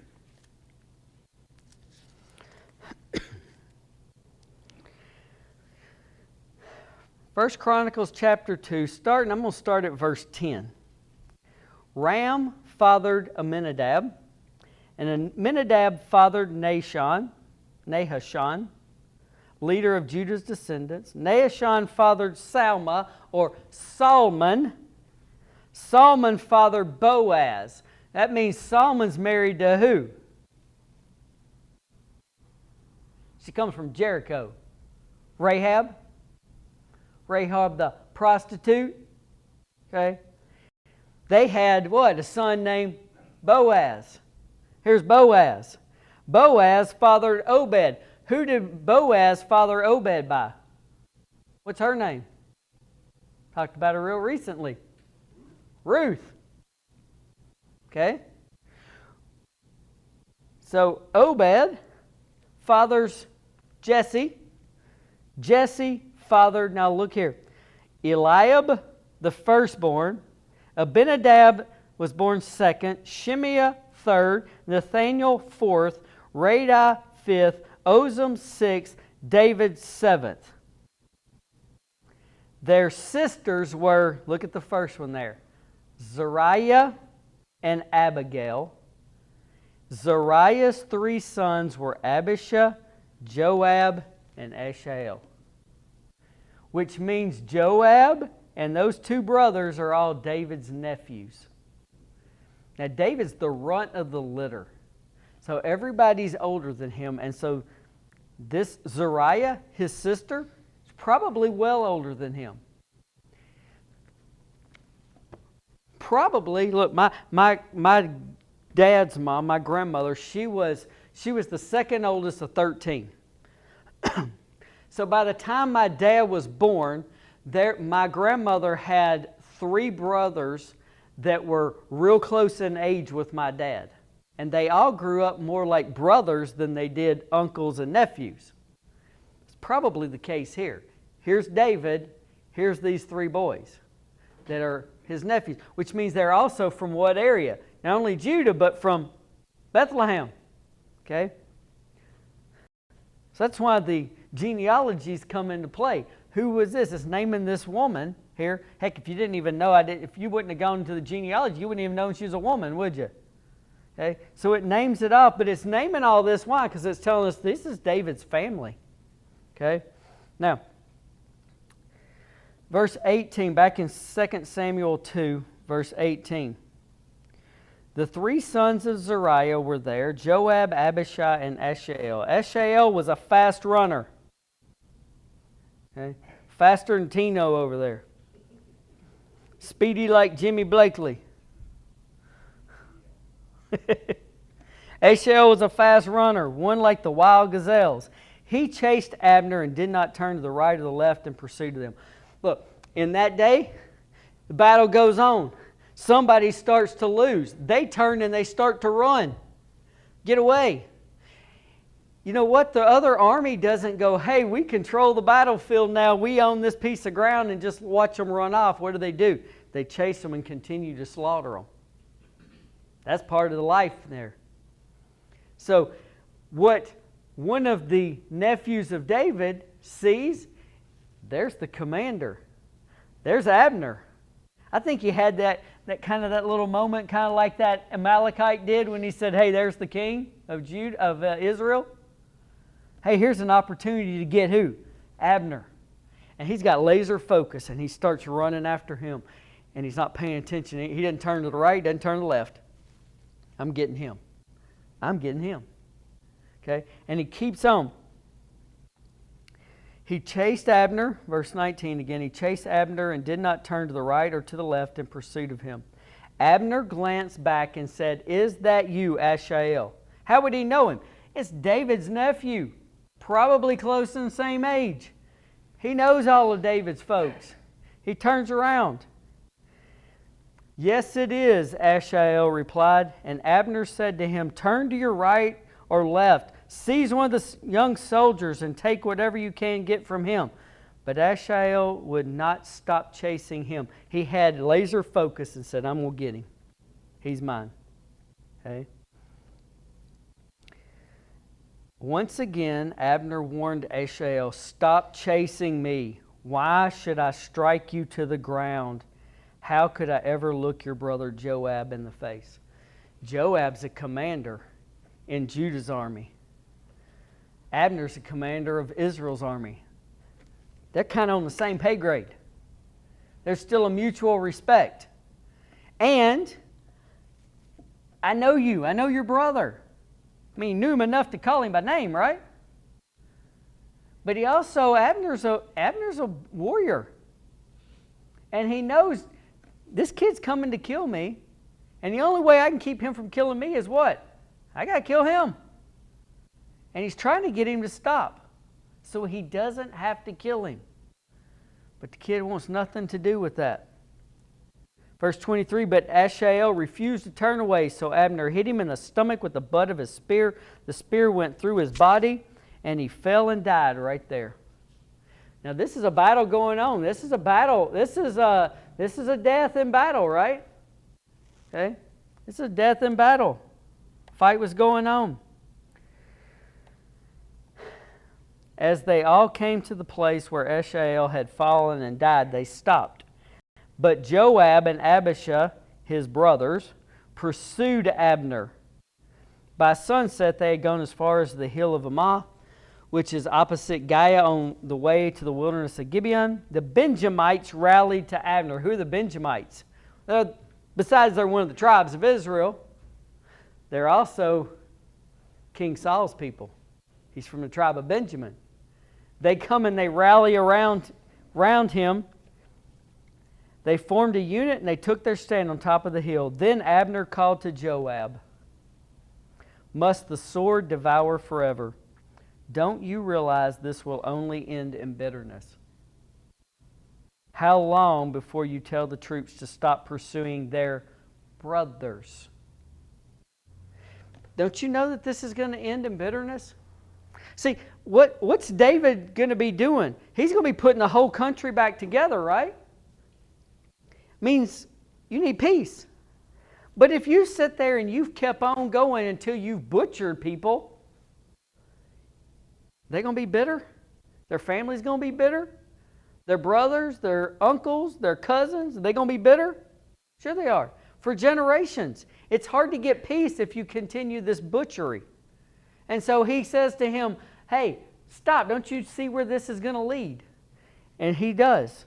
First Chronicles chapter 2, I'm going to start at verse 10. Ram fathered Amminadab, and Amminadab fathered Nahashon, leader of Judah's descendants. Nahashon fathered Salma, or Salmon. Salmon fathered Boaz. That means Salmon's married to who? She comes from Jericho. Rahab. Rahab the prostitute. Okay. They had what? A son named Boaz. Here's Boaz. Boaz fathered Obed. Who did Boaz father Obed by? What's her name? Talked about her real recently. Ruth. Okay. So Obed fathers Jesse. Jesse fathered, now look here, Eliab the firstborn. Abinadab was born second, Shimea third, Nathaniel fourth, Radai fifth, Ozem sixth, David seventh. Their sisters were, look at the first one there, Zariah and Abigail. Zariah's three sons were Abishai, Joab, and Asahel. Which means Joab and those two brothers are all David's nephews. Now, David's the runt of the litter. So everybody's older than him. And so this Zariah, his sister, is probably well older than him. Probably, look, my dad's mom, my grandmother, she was the second oldest of 13. So by the time my dad was born, my grandmother had 3 brothers that were real close in age with my dad. And they all grew up more like brothers than they did uncles and nephews. It's probably the case here. Here's David. Here's these 3 boys that are his nephews, which means they're also from what area? Not only Judah, but from Bethlehem. Okay? So that's why the genealogies come into play. Who was this? It's naming this woman here. Heck, if you didn't even know, if you wouldn't have gone into the genealogy, you wouldn't even know she was a woman, would you? Okay, so it names it off, but it's naming all this. Why? Because it's telling us this is David's family. Okay, now, verse 18, back in 2 Samuel 2, verse 18. The 3 sons of Zariah were there, Joab, Abishai, and Asahel. Asahel was a fast runner. Okay? Faster than Tino over there. Speedy like Jimmy Blakely. Asahel was a fast runner, one like the wild gazelles. He chased Abner and did not turn to the right or the left in pursuit of them. Look, in that day, the battle goes on. Somebody starts to lose. They turn and they start to run. Get away. You know what? The other army doesn't go, hey, we control the battlefield now. We own this piece of ground, and just watch them run off. What do? They chase them and continue to slaughter them. That's part of the life there. So what one of the nephews of David sees, there's the commander. There's Abner. I think he had that little moment, kind of like that Amalekite did when he said, hey, there's the king of Judah, of Israel. Hey, here's an opportunity to get who? Abner. And he's got laser focus, and he starts running after him. And he's not paying attention. He doesn't turn to the right, doesn't turn to the left. I'm getting him. I'm getting him. Okay? And he keeps on. He chased Abner, verse 19 again. He chased Abner and did not turn to the right or to the left in pursuit of him. Abner glanced back and said, is that you, Asahel? How would he know him? It's David's nephew, probably close in the same age. He knows all of David's folks. He turns around. Yes, it is, Asahel replied. And Abner said to him, turn to your right or left. Seize one of the young soldiers and take whatever you can get from him. But Asahel would not stop chasing him. He had laser focus and said, I'm going to get him. He's mine. Okay? Once again, Abner warned Asahel, stop chasing me. Why should I strike you to the ground? How could I ever look your brother Joab in the face? Joab's a commander in Judah's army. Abner's a commander of Israel's army. They're kind of on the same pay grade. There's still a mutual respect. And I know you. I know your brother. I mean, he knew him enough to call him by name, right? But he also, Abner's a warrior. And he knows this kid's coming to kill me. And the only way I can keep him from killing me is what? I got to kill him. And he's trying to get him to stop so he doesn't have to kill him. But the kid wants nothing to do with that. Verse 23, but Asahel refused to turn away, so Abner hit him in the stomach with the butt of his spear. The spear went through his body, and he fell and died right there. Now this is a battle going on. This is a battle. This is a death in battle, right? Okay? This is a death in battle. Fight was going on. As they all came to the place where Asahel had fallen and died, they stopped. But Joab and Abishai, his brothers, pursued Abner. By sunset, they had gone as far as the hill of Ammah, which is opposite Giah on the way to the wilderness of Gibeon. The Benjamites rallied to Abner. Who are the Benjamites? Besides they're one of the tribes of Israel, they're also King Saul's people. He's from the tribe of Benjamin. They come and they rally around him. They formed a unit and they took their stand on top of the hill. Then Abner called to Joab, "Must the sword devour forever? Don't you realize this will only end in bitterness? How long before you tell the troops to stop pursuing their brothers?" Don't you know that this is going to end in bitterness? See, what's David going to be doing? He's going to be putting the whole country back together, right? Means you need peace. But if you sit there and you've kept on going until you've butchered people, they're going to be bitter. Their family's going to be bitter. Their brothers, their uncles, their cousins, are they going to be bitter? Sure they are. For generations. It's hard to get peace if you continue this butchery. And so he says to him, hey, stop. Don't you see where this is going to lead? And he does.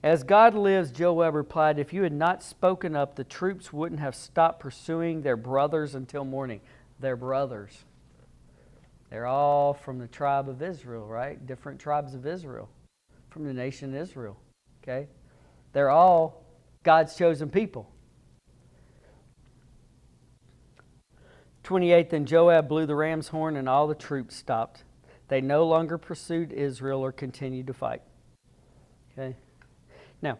As God lives, Joab replied, if you had not spoken up, the troops wouldn't have stopped pursuing their brothers until morning. Their brothers. They're all from the tribe of Israel, right? Different tribes of Israel. From the nation Israel. Okay? They're all God's chosen people. 28, then Joab blew the ram's horn and all the troops stopped. They no longer pursued Israel or continued to fight. Okay? Now,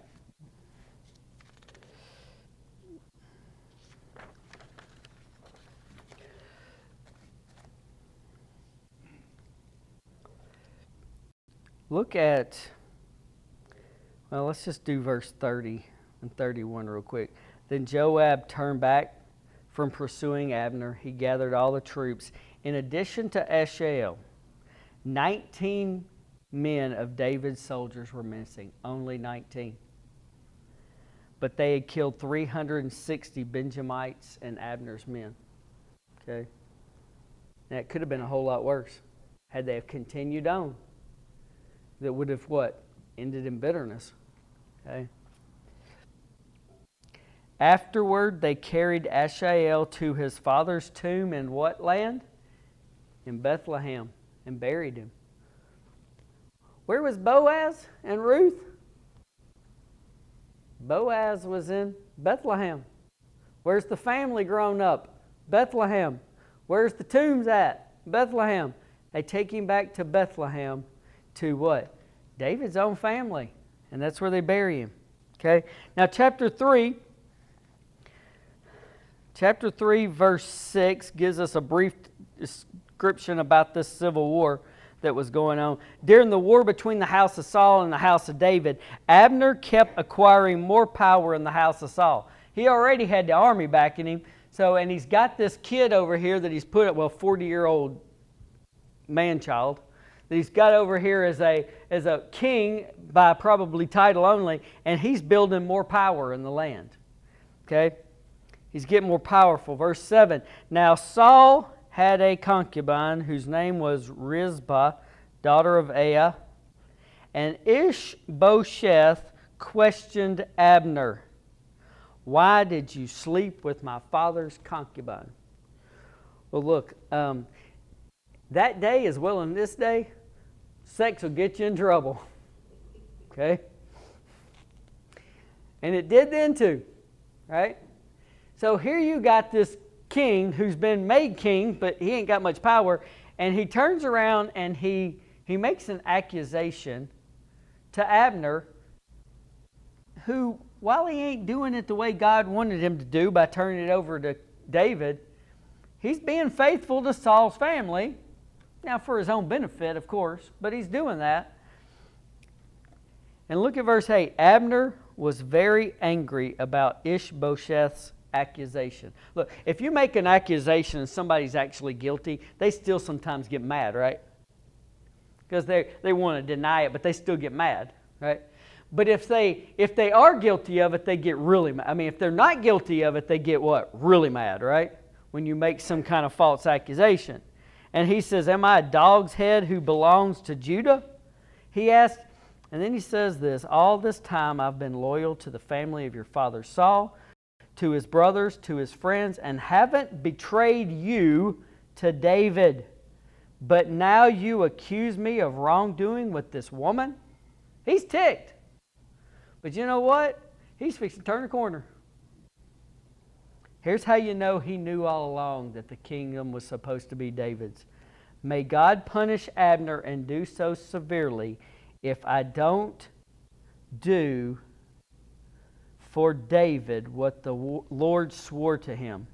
look at, well, let's just do verse 30 and 31 real quick. Then Joab turned back from pursuing Abner. He gathered all the troops. In addition to Asahel, 19 men of David's soldiers were missing. Only 19. But they had killed 360 Benjamites and Abner's men. Okay? Now, it could have been a whole lot worse had they have continued on. That would have what? Ended in bitterness. Okay? Afterward, they carried Asahel to his father's tomb in what land? In Bethlehem, and buried him. Where was Boaz and Ruth? Boaz was in Bethlehem. Where's the family grown up? Bethlehem. Where's the tombs at? Bethlehem. They take him back to Bethlehem to what? David's own family. And that's where they bury him. Okay? Now chapter 3, verse 6 gives us a brief description about this civil war that was going on. During the war between the house of Saul and the house of David, Abner kept acquiring more power in the house of Saul. He already had the army backing him. And he's got this kid over here that he's put, 40-year-old man-child that he's got over here as a king by probably title only, and he's building more power in the land. Okay? He's getting more powerful. Verse 7, now Saul had a concubine whose name was Rizpah, daughter of Aiah, and Ishbosheth questioned Abner, why did you sleep with my father's concubine? Well, look, that day as well in this day, sex will get you in trouble. Okay? And it did then too, right? So here you got this king who's been made king, but he ain't got much power, and he turns around and he makes an accusation to Abner, who, while he ain't doing it the way God wanted him to do by turning it over to David, he's being faithful to Saul's family. Now, for his own benefit, of course, but he's doing that. And look at verse 8. Abner was very angry about Ishbosheth's accusation. Look, if you make an accusation and somebody's actually guilty, they still sometimes get mad, right? Because they want to deny it, but they still get mad, right? But if they are guilty of it, they get really mad. I mean, if they're not guilty of it, they get what? Really mad, right? When you make some kind of false accusation. And he says, am I a dog's head who belongs to Judah? He asked, and then he says this, all this time I've been loyal to the family of your father Saul, to his brothers, to his friends, and haven't betrayed you to David. But now you accuse me of wrongdoing with this woman? He's ticked. But you know what? He's fixing to turn a corner. Here's how you know he knew all along that the kingdom was supposed to be David's. May God punish Abner and do so severely if I don't do for David what the Lord swore to him,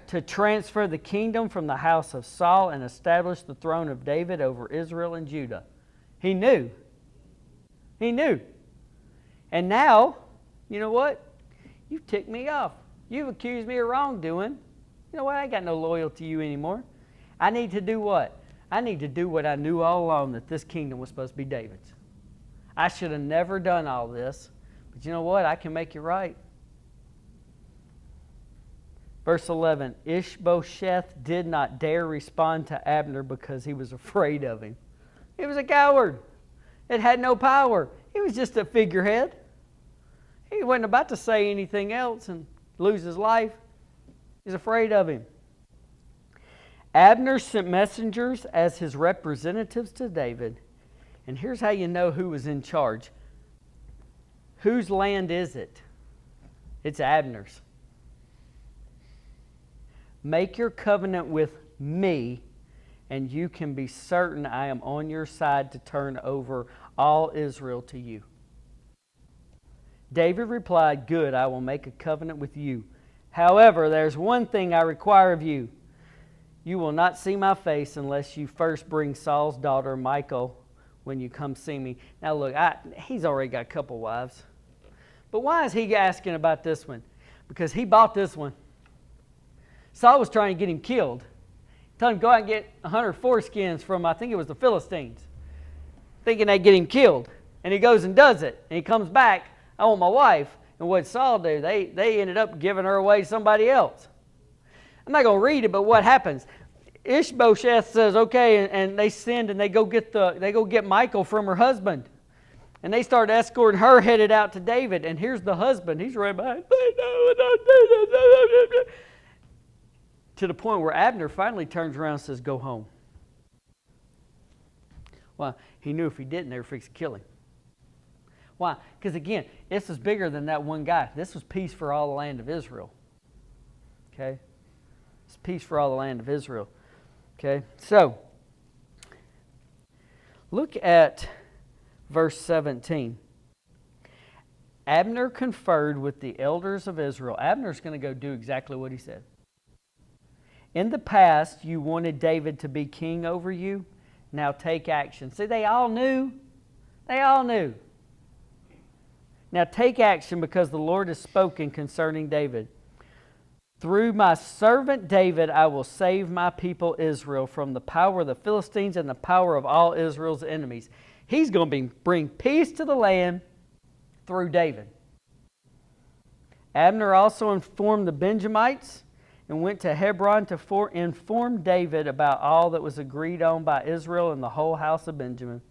to transfer the kingdom from the house of Saul and establish the throne of David over Israel and Judah. He knew. He knew. And now, you know what? You've ticked me off. You've accused me of wrongdoing. You know what? I ain't got no loyalty to you anymore. I need to do what? I need to do what I knew all along, that this kingdom was supposed to be David's. I should have never done all this. But you know what? I can make it right. Verse 11, Ishbosheth did not dare respond to Abner because he was afraid of him. He was a coward. It had no power. He was just a figurehead. He wasn't about to say anything else and lose his life. He's afraid of him. Abner sent messengers as his representatives to David. And here's how you know who was in charge. Whose land is it? It's Abner's. Make your covenant with me, and you can be certain I am on your side to turn over all Israel to you. David replied, good, I will make a covenant with you. However, there's one thing I require of you. You will not see my face unless you first bring Saul's daughter, Michal, when you come see me. Now look, he's already got a couple wives. But why is he asking about this one? Because he bought this one. Saul was trying to get him killed. He told him to go out and get 100 foreskins from, I think it was the Philistines, thinking they'd get him killed. And he goes and does it. And he comes back, I want my wife. And what did Saul do? They ended up giving her away to somebody else. I'm not going to read it, but what happens? Ishbosheth says, okay, and they send and they go get Michal from her husband. And they start escorting her headed out to David. And here's the husband. He's right behind. To the point where Abner finally turns around and says, go home. Well, he knew if he didn't, they were fixing to kill him. Why? Because again, this was bigger than that one guy. This was peace for all the land of Israel. Okay? It's peace for all the land of Israel. Okay? So, look at verse 17. Abner conferred with the elders of Israel. Abner's going to go do exactly what he said. In the past, you wanted David to be king over you. Now take action. See, they all knew. They all knew. Now take action because the Lord has spoken concerning David. Through my servant David, I will save my people Israel from the power of the Philistines and the power of all Israel's enemies. He's going to bring peace to the land through David. Abner also informed the Benjamites and went to Hebron to inform David about all that was agreed on by Israel and the whole house of Benjamin.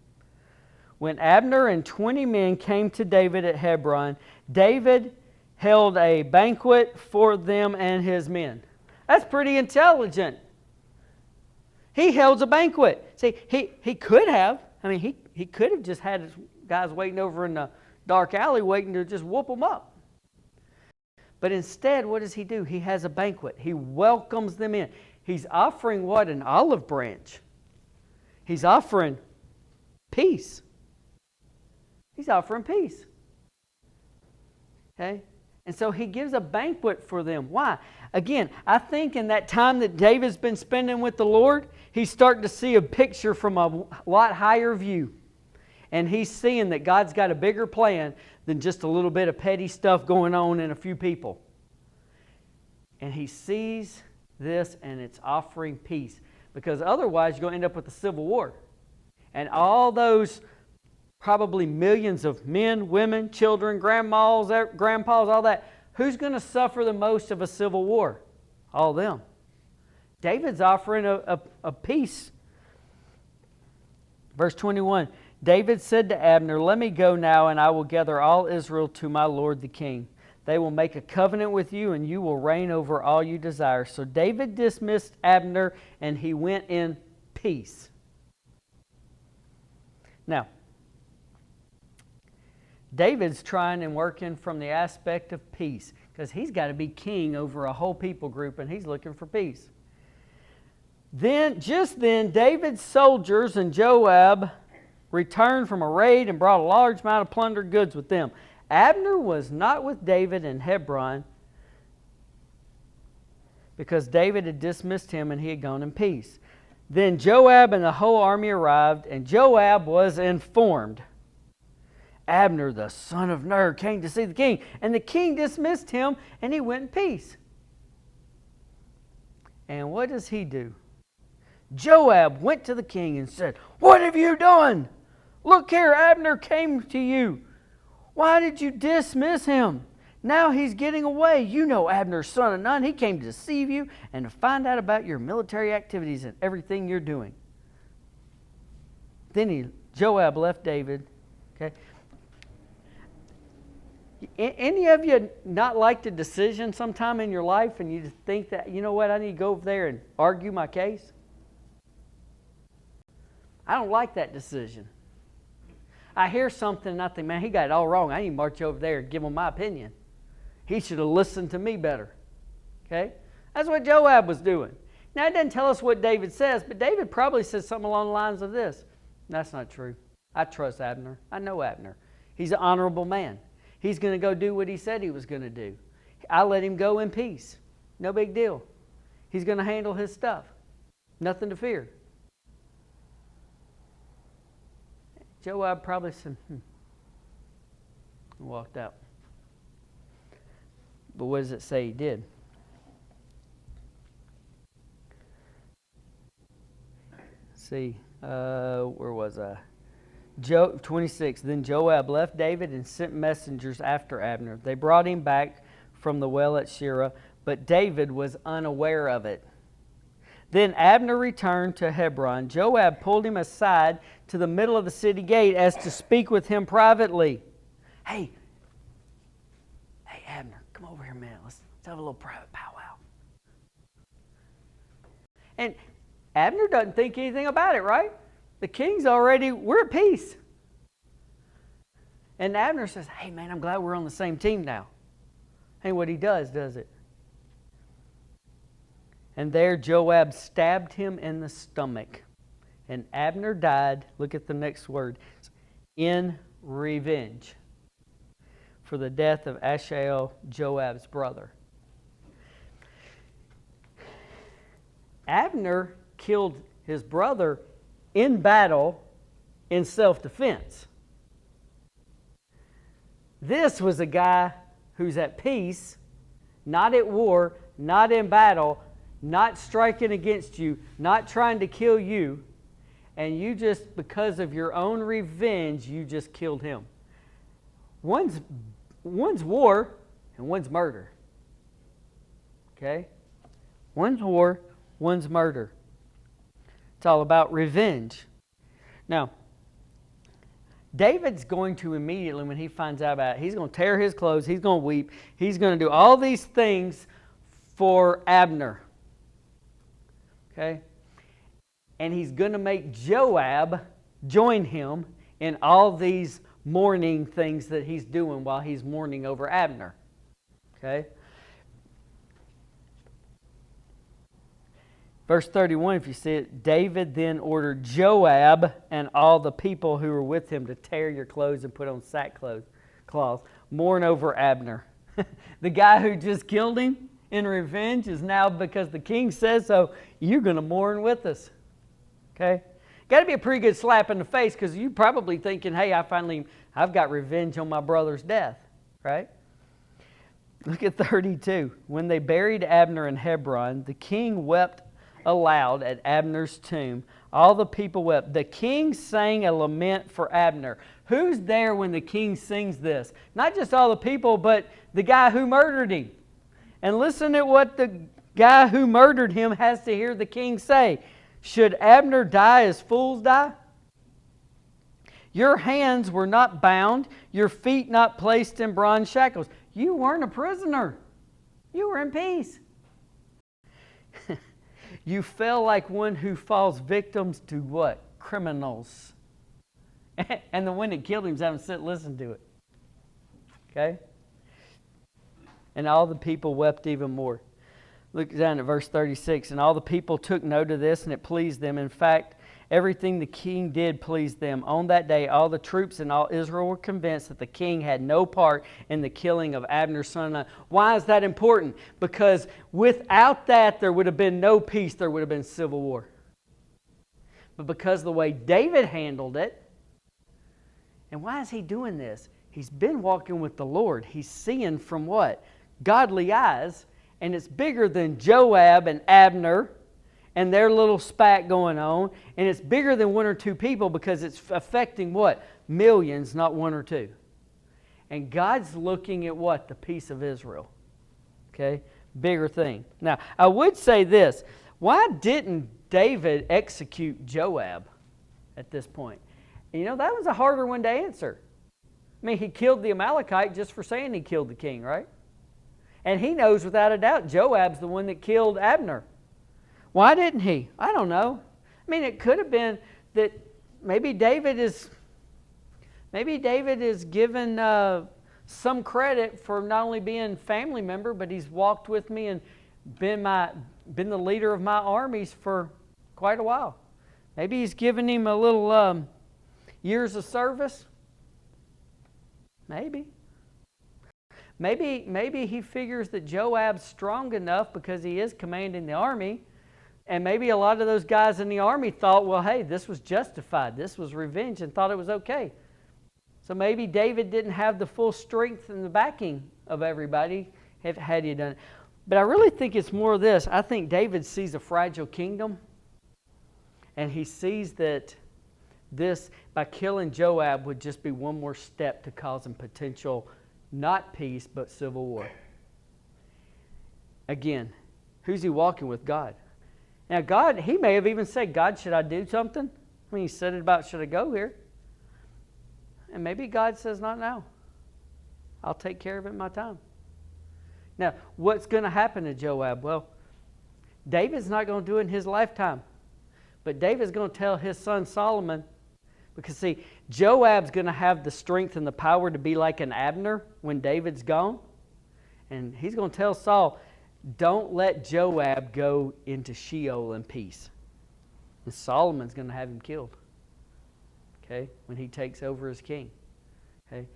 When Abner and 20 men came to David at Hebron, David held a banquet for them and his men. That's pretty intelligent. He held a banquet. See, he could have. I mean, he could have just had his guys waiting over in the dark alley waiting to just whoop them up. But instead, what does he do? He has a banquet. He welcomes them in. He's offering what? An olive branch. He's offering peace. He's offering peace. Okay? And so he gives a banquet for them. Why? Again, I think in that time that David's been spending with the Lord, he's starting to see a picture from a lot higher view. And he's seeing that God's got a bigger plan than just a little bit of petty stuff going on in a few people. And he sees this and it's offering peace. Because otherwise you're going to end up with a civil war. And all those probably millions of men, women, children, grandmas, grandpas, all that. Who's going to suffer the most of a civil war? All them. David's offering a peace. Verse 21, David said to Abner, "Let me go now, and I will gather all Israel to my lord the king. They will make a covenant with you, and you will reign over all you desire." So David dismissed Abner, and he went in peace. Now, David's trying and working from the aspect of peace because he's got to be king over a whole people group and he's looking for peace. Just then, David's soldiers and Joab returned from a raid and brought a large amount of plundered goods with them. Abner was not with David in Hebron because David had dismissed him and he had gone in peace. Then Joab and the whole army arrived, and Joab was informed. Abner, the son of Ner, came to see the king, and the king dismissed him, and he went in peace. And what does he do? Joab went to the king and said, "What have you done? Look here, Abner came to you. Why did you dismiss him? Now he's getting away. You know Abner, son of Nun. He came to deceive you and to find out about your military activities and everything you're doing." Then Joab left David. Okay. Any of you not liked a decision sometime in your life and you think that, you know what, I need to go over there and argue my case? I don't like that decision. I hear something and I think, man, he got it all wrong. I need to march over there and give him my opinion. He should have listened to me better. Okay? That's what Joab was doing. Now, it doesn't tell us what David says, but David probably says something along the lines of this. That's not true. I trust Abner. I know Abner. He's an honorable man. He's going to go do what he said he was going to do. I let him go in peace. No big deal. He's going to handle his stuff. Nothing to fear. Joab probably said, and walked out. But what does it say he did? Let's see, where was I? 26, then Joab left David and sent messengers after Abner. They brought him back from the well at Shirah, but David was unaware of it. Then Abner returned to Hebron. Joab pulled him aside to the middle of the city gate as to speak with him privately. Hey, Abner, come over here a minute. Let's have a little private powwow. And Abner doesn't think anything about it, right? The king's already, we're at peace. And Abner says, hey man, I'm glad we're on the same team now. And what he does it? And there Joab stabbed him in the stomach. And Abner died, look at the next word, in revenge for the death of Asahel, Joab's brother. Abner killed his brother in battle, in self-defense. This was a guy who's at peace, not at war, not in battle, not striking against you, not trying to kill you, and you just, because of your own revenge, you just killed him. One's war and one's murder. Okay? One's war, one's murder. It's all about revenge. Now, David's going to immediately, when he finds out about it, he's going to tear his clothes, he's going to weep, he's going to do all these things for Abner. Okay? And he's going to make Joab join him in all these mourning things that he's doing while he's mourning over Abner. Okay? Verse 31, if you see it, David then ordered Joab and all the people who were with him to tear your clothes and put on sackcloth, mourn over Abner. The guy who just killed him in revenge is now, because the king says so, you're going to mourn with us. Okay? Got to be a pretty good slap in the face, because you're probably thinking, hey, I've got revenge on my brother's death. Right? Look at 32. When they buried Abner in Hebron, the king wept aloud at Abner's tomb. All the people wept. The king sang a lament for Abner. Who's there when the king sings this? Not just all the people, but the guy who murdered him. And listen to what the guy who murdered him has to hear the king say. Should Abner die as fools die? Your hands were not bound, your feet not placed in bronze shackles. You weren't a prisoner. You were in peace. You fell like one who falls victims to what? Criminals. And the one that killed him is having to sit and listen to it. Okay? And all the people wept even more. Look down at verse 36. And all the people took note of this, and it pleased them. In fact, everything the king did pleased them. On that day, all the troops and all Israel were convinced that the king had no part in the killing of Abner's son. Why is that important? Because without that, there would have been no peace. There would have been civil war. But because of the way David handled it, and why is he doing this? He's been walking with the Lord. He's seeing from what? Godly eyes. And it's bigger than Joab and Abner and their little spat going on. And it's bigger than one or two people, because it's affecting what? Millions, not one or two. And God's looking at what? The peace of Israel. Okay? Bigger thing. Now, I would say this. Why didn't David execute Joab at this point? You know, that was a harder one to answer. I mean, he killed the Amalekite just for saying he killed the king, right? And he knows without a doubt Joab's the one that killed Abner. Why didn't he? I don't know. I mean, it could have been that maybe David is given some credit for not only being family member, but he's walked with me and been the leader of my armies for quite a while. Maybe he's given him a little years of service. Maybe he figures that Joab's strong enough because he is commanding the army. And maybe a lot of those guys in the army thought, well, hey, this was justified. This was revenge, and thought it was okay. So maybe David didn't have the full strength and the backing of everybody had he done it. But I really think it's more of this. I think David sees a fragile kingdom. And he sees that this, by killing Joab, would just be one more step to causing potential, not peace, but civil war. Again, who's he walking with? God. Now, God, he may have even said, God, should I do something? I mean, he said it about, should I go here? And maybe God says, not now. I'll take care of it in my time. Now, what's going to happen to Joab? Well, David's not going to do it in his lifetime. But David's going to tell his son Solomon, because see, Joab's going to have the strength and the power to be like an Abner when David's gone. And he's going to tell Saul, don't let Joab go into Sheol in peace. And Solomon's going to have him killed. Okay? When he takes over as king. Okay?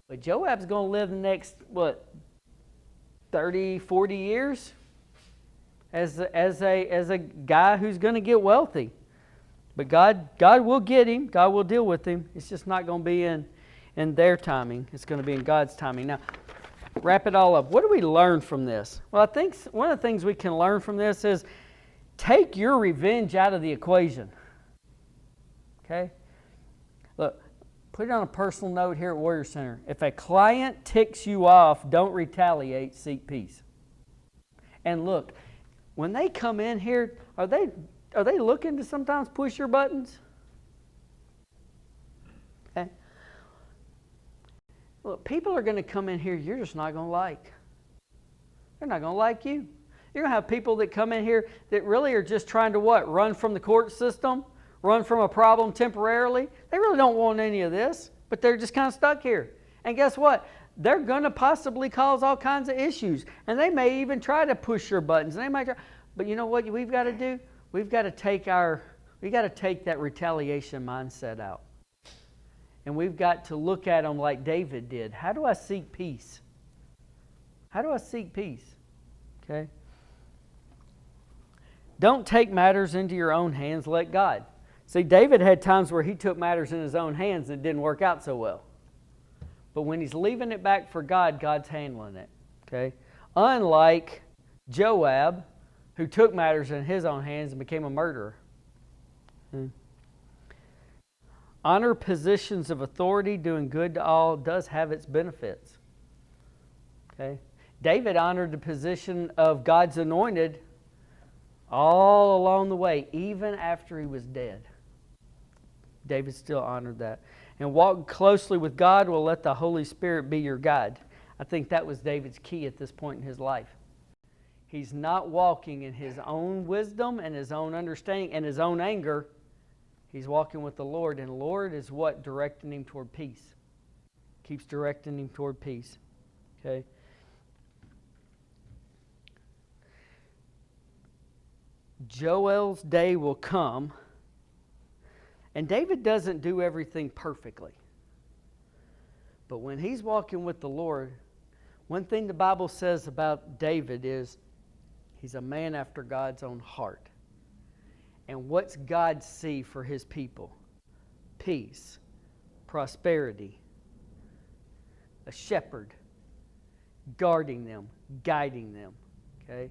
But Joab's going to live the next, 30, 40 years as a guy who's going to get wealthy. But God will get him. God will deal with him. It's just not going to be in their timing. It's going to be in God's timing. Now, wrap it all up. What do we learn from this? Well, I think one of the things we can learn from this is take your revenge out of the equation. Okay? Look, put it on a personal note here at Warrior Center. If a client ticks you off, don't retaliate, seek peace. And look, when they come in here, are they looking to sometimes push your buttons? Okay. Look, people are going to come in here you're just not going to like. They're not going to like you. You're going to have people that come in here that really are just trying to what? Run from the court system? Run from a problem temporarily? They really don't want any of this, but they're just kind of stuck here. And guess what? They're going to possibly cause all kinds of issues. And they may even try to push your buttons. And they might try, but you know what we've got to do? We've got to take that retaliation mindset out. And we've got to look at them like David did. How do I seek peace? How do I seek peace? Okay? Don't take matters into your own hands, let God. See, David had times where he took matters in his own hands and it didn't work out so well. But when he's leaving it back for God, God's handling it. Okay? Unlike Joab, who took matters in his own hands and became a murderer. Honor positions of authority, doing good to all does have its benefits. Okay? David honored the position of God's anointed all along the way, even after he was dead. David still honored that. And walk closely with God will let the Holy Spirit be your guide. I think that was David's key at this point in his life. He's not walking in his own wisdom and his own understanding and his own anger. He's walking with the Lord, and the Lord is what? Directing him toward peace. Keeps directing him toward peace. Okay? Joel's day will come, and David doesn't do everything perfectly. But when he's walking with the Lord, one thing the Bible says about David is he's a man after God's own heart. And what's God see for his people? Peace, prosperity, a shepherd, guarding them, guiding them. Okay?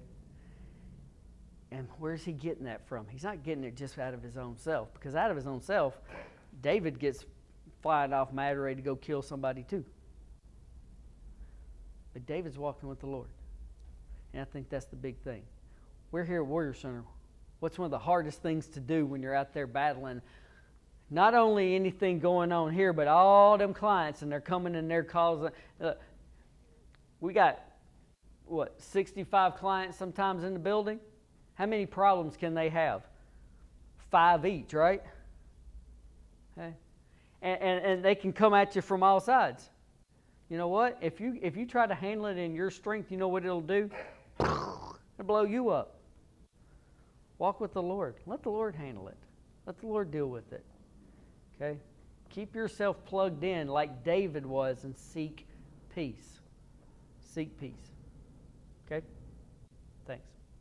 And where's he getting that from? He's not getting it just out of his own self. Because out of his own self, David gets flying off mad ready to go kill somebody too. But David's walking with the Lord. And I think that's the big thing. We're here at Warrior Center. What's one of the hardest things to do when you're out there battling not only anything going on here, but all them clients, and they're coming and they're causing... we got, 65 clients sometimes in the building? How many problems can they have? 5 each, right? Okay. And they can come at you from all sides. You know what? If you try to handle it in your strength, you know what it'll do? It'll blow you up. Walk with the Lord. Let the Lord handle it. Let the Lord deal with it. Okay? Keep yourself plugged in like David was and seek peace. Seek peace. Okay? Thanks.